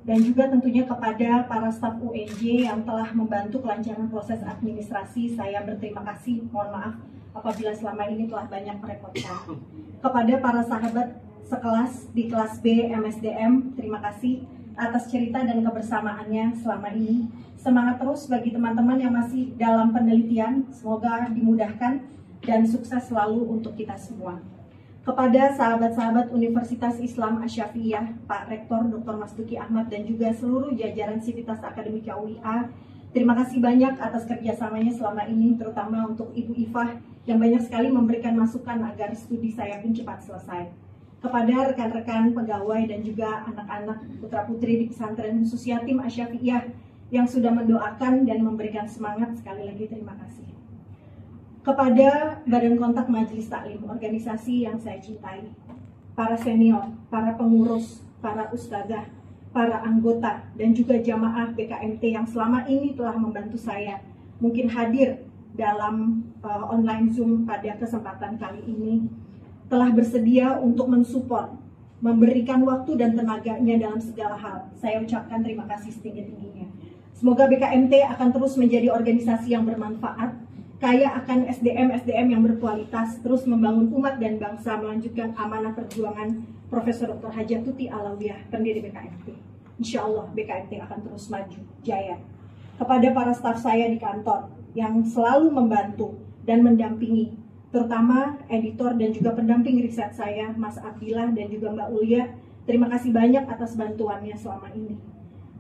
Dan juga tentunya kepada para staf UNJ yang telah membantu kelancaran proses administrasi, saya berterima kasih. Mohon maaf apabila selama ini telah banyak merepotkan. Kepada para sahabat sekelas di kelas B MSDM, terima kasih atas cerita dan kebersamaannya selama ini. Semangat terus bagi teman-teman yang masih dalam penelitian, semoga dimudahkan dan sukses selalu untuk kita semua. kepada sahabat-sahabat Universitas Islam Asy-Syafi'iyah, Pak Rektor Dr. Mas Duki Ahmad dan juga seluruh jajaran Sivitas Akademika UIA, terima kasih banyak atas kerjasamanya selama ini, terutama untuk Ibu Ifah yang banyak sekali memberikan masukan agar studi saya pun cepat selesai. Kepada rekan-rekan pegawai dan juga anak-anak putra-putri di pesantren khusus yatim Asy-Syafi'iyah yang sudah mendoakan dan memberikan semangat, sekali lagi terima kasih. Kepada Badan Kontak Majelis Taklim, organisasi yang saya cintai, para senior, para pengurus, para ustadzah, para anggota, dan juga jamaah BKMT yang selama ini telah membantu saya mungkin hadir dalam online Zoom pada kesempatan kali ini, telah bersedia untuk mensupport, memberikan waktu dan tenaganya dalam segala hal. Saya ucapkan terima kasih setinggi-tingginya. Semoga BKMT akan terus menjadi organisasi yang bermanfaat, kaya akan SDM-SDM yang berkualitas, terus membangun umat dan bangsa, melanjutkan amanah perjuangan Profesor Dr. Hajah Tuti Alawiyah, pendiri BKMT. Insya Allah BKMT akan terus maju, jaya. Kepada para staf saya di kantor yang selalu membantu dan mendampingi, terutama editor dan juga pendamping riset saya, Mas Abdillah dan juga Mbak Ulia, terima kasih banyak atas bantuannya selama ini.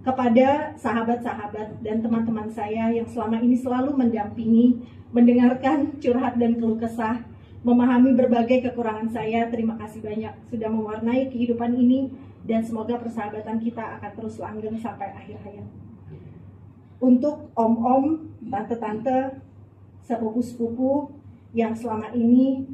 Kepada sahabat-sahabat dan teman-teman saya yang selama ini selalu mendampingi, mendengarkan curhat dan keluh kesah, memahami berbagai kekurangan saya, terima kasih banyak sudah mewarnai kehidupan ini, dan semoga persahabatan kita akan terus langgeng sampai akhir hayat. Untuk om-om, tante-tante, sepupu-sepupu yang selama ini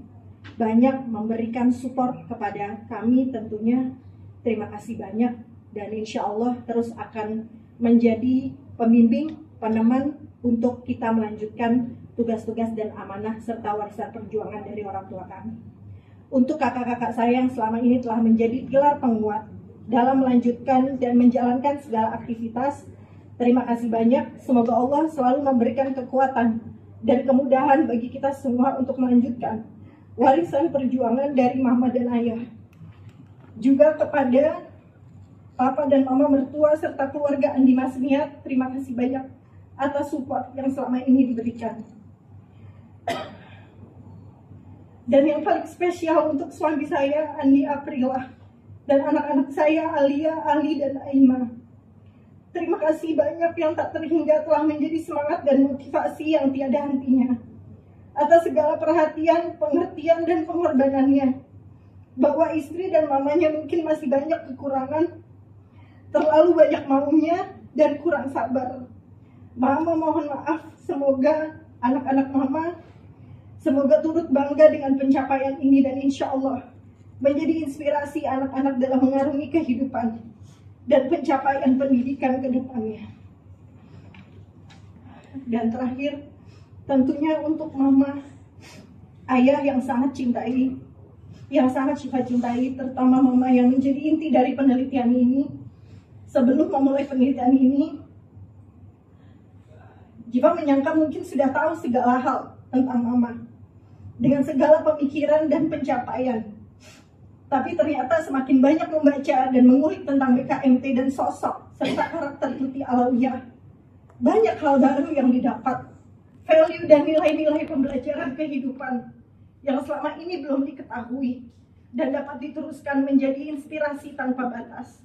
banyak memberikan support kepada kami, tentunya terima kasih banyak, dan insya Allah terus akan menjadi pembimbing, peneman untuk kita melanjutkan tugas-tugas dan amanah serta warisan perjuangan dari orang tua kami. Untuk kakak-kakak saya yang selama ini telah menjadi pilar penguat dalam melanjutkan dan menjalankan segala aktivitas, terima kasih banyak. Semoga Allah selalu memberikan kekuatan dan kemudahan bagi kita semua untuk melanjutkan warisan perjuangan dari mama dan ayah. Juga kepada Papa dan Mama mertua serta keluarga Andi Masniat, terima kasih banyak atas support yang selama ini diberikan. Dan yang paling spesial untuk suami saya, Andi Aprila, dan anak-anak saya, Alia, Ali, dan Aima. Terima kasih banyak yang tak terhingga telah menjadi semangat dan motivasi yang tiada hentinya atas segala perhatian, pengertian, dan pengorbanannya. Bahwa istri dan mamanya mungkin masih banyak kekurangan, terlalu banyak maunya, dan kurang sabar. Mama mohon maaf, semoga anak-anak mama semoga turut bangga dengan pencapaian ini dan insya Allah menjadi inspirasi anak-anak dalam mengarungi kehidupan dan pencapaian pendidikan ke depannya. Dan terakhir, tentunya untuk mama, ayah yang sangat cintai, yang sangat Syifa cintai, terutama mama yang menjadi inti dari penelitian ini. Sebelum memulai penelitian ini, Syifa menyangka mungkin sudah tahu segala hal tentang mama, dengan segala pemikiran dan pencapaian. Tapi ternyata semakin banyak membaca dan mengulik tentang BKMT dan sosok serta karakter Tuti Alawiyah, banyak hal baru yang didapat, value dan nilai-nilai pembelajaran kehidupan yang selama ini belum diketahui dan dapat diteruskan menjadi inspirasi tanpa batas.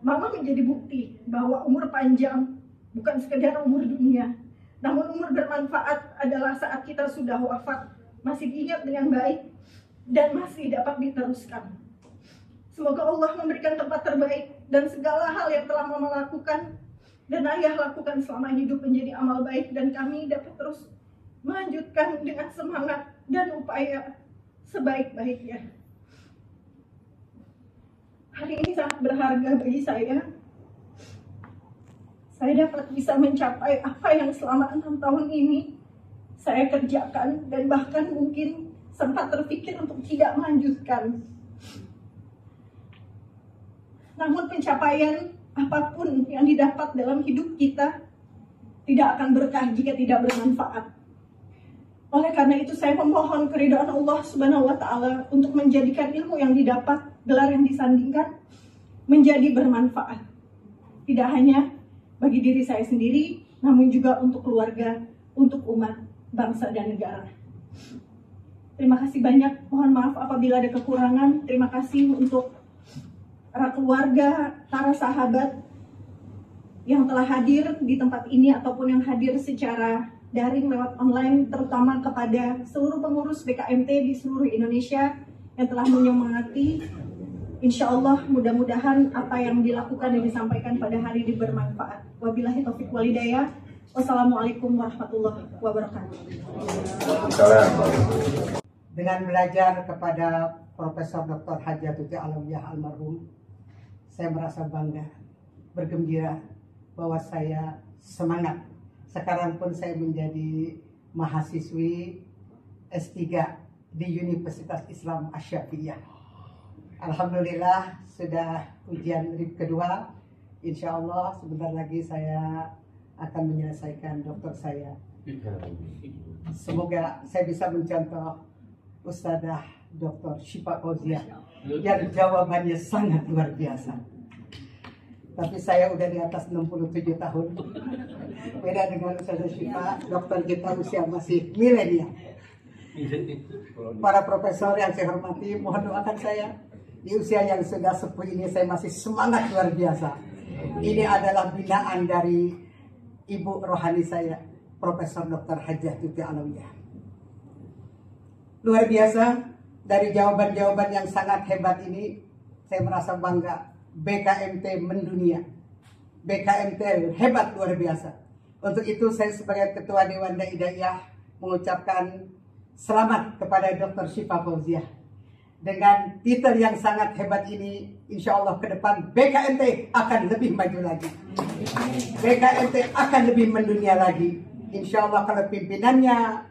Mama menjadi bukti bahwa umur panjang bukan sekedar umur dunia, namun umur bermanfaat adalah saat kita sudah wafat, masih diingat dengan baik, dan masih dapat diteruskan. Semoga Allah memberikan tempat terbaik dan segala hal yang telah Mama lakukan dan ayah lakukan selama hidup menjadi amal baik, dan kami dapat terus melanjutkan dengan semangat dan upaya sebaik-baiknya. Hari ini sangat berharga bagi saya. Saya dapat bisa mencapai apa yang selama 6 tahun ini saya kerjakan, dan bahkan mungkin sempat terpikir untuk tidak melanjutkan. Namun pencapaian apapun yang didapat dalam hidup kita tidak akan berkah jika tidak bermanfaat. Oleh karena itu saya memohon keridhaan Allah Subhanahu wa Ta'ala untuk menjadikan ilmu yang didapat, gelar yang disandingkan, menjadi bermanfaat. Tidak hanya bagi diri saya sendiri, namun juga untuk keluarga, untuk umat, bangsa, dan negara. Terima kasih banyak, mohon maaf apabila ada kekurangan. Terima kasih untuk para keluarga, para sahabat yang telah hadir di tempat ini ataupun yang hadir secara daring lewat online, terutama kepada seluruh pengurus BKMT di seluruh Indonesia yang telah menyemangati. Insya Allah mudah-mudahan apa yang dilakukan dan disampaikan pada hari ini bermanfaat. Wabillahi taufiq wal hidayah. Wassalamualaikum warahmatullahi wabarakatuh. Dengan belajar kepada Profesor Dr. Hajah Tuti Alawiyah almarhum, saya merasa bangga, bergembira bahwa saya semangat. Sekarang pun saya menjadi mahasiswi S3 di Universitas Islam Asy-Syafi'iyah. Alhamdulillah sudah ujian RIP kedua. Insya Allah sebentar lagi saya akan menyelesaikan doktor saya. Semoga saya bisa mencontoh Ustadzah Dr. Syifa Fauziah yang jawabannya sangat luar biasa. Tapi saya udah di atas 67 tahun. Beda dengan Ustadzah Syifa, dokter kita usia masih milenial. Para profesor yang saya hormati, mohon doakan saya. Di usia yang sudah sepuh ini saya masih semangat luar biasa. Ini adalah binaan dari ibu rohani saya, Profesor Dr. Hajah Tuti Alawiyah. Luar biasa, dari jawaban-jawaban yang sangat hebat ini, saya merasa bangga. BKMT mendunia. BKMT hebat luar biasa. Untuk itu saya sebagai Ketua Dewan Dai Hidayah mengucapkan selamat kepada Dr. Syifa Fauziah. Dengan titel yang sangat hebat ini, insya Allah ke depan BKMT akan lebih maju lagi. BKMT akan lebih mendunia lagi. Insya Allah kalau pimpinannya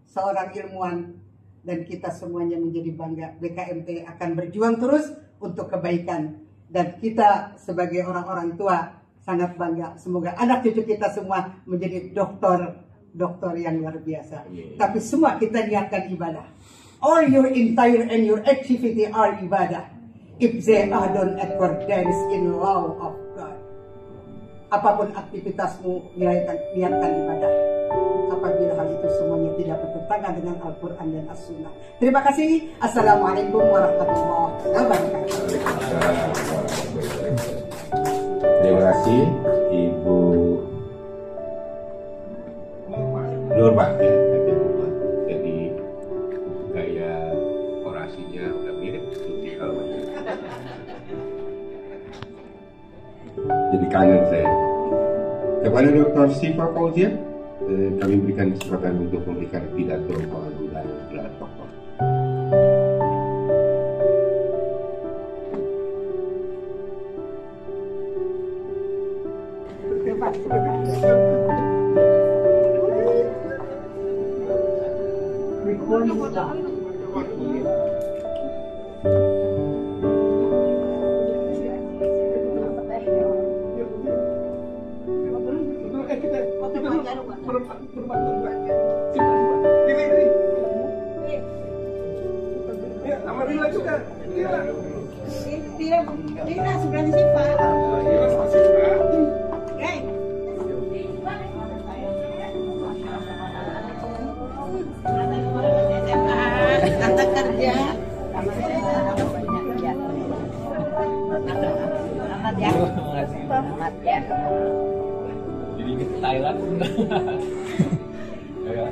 seorang ilmuwan dan kita semuanya menjadi bangga. BKMT akan berjuang terus untuk kebaikan. Dan kita sebagai orang-orang tua sangat bangga. Semoga anak cucu kita semua menjadi dokter yang luar biasa. Tapi semua kita niatkan ibadah. All your entire and your activity are ibadah. If they are done according in law of God. Apapun aktivitasmu, niatkan ibadah. Apabila hal itu semuanya tidak bertentangan dengan Al-Quran dan As-Sunnah. Terima kasih. Assalamualaikum warahmatullahi wabarakatuh. Terima kasih Ibu Nurma. Jadi gaya orasinya udah mirip Tuti Alawiyah. Jadi kangen saya. Kepada Dr. Syifa Fauziah, kami berikan kesempatan untuk memberikan pidato penganugerahan gelar doktor. Dia sebenarnya sifat. Tante kerja. Selamat ya. Selamat ya. Jadi ke Thailand. Iya.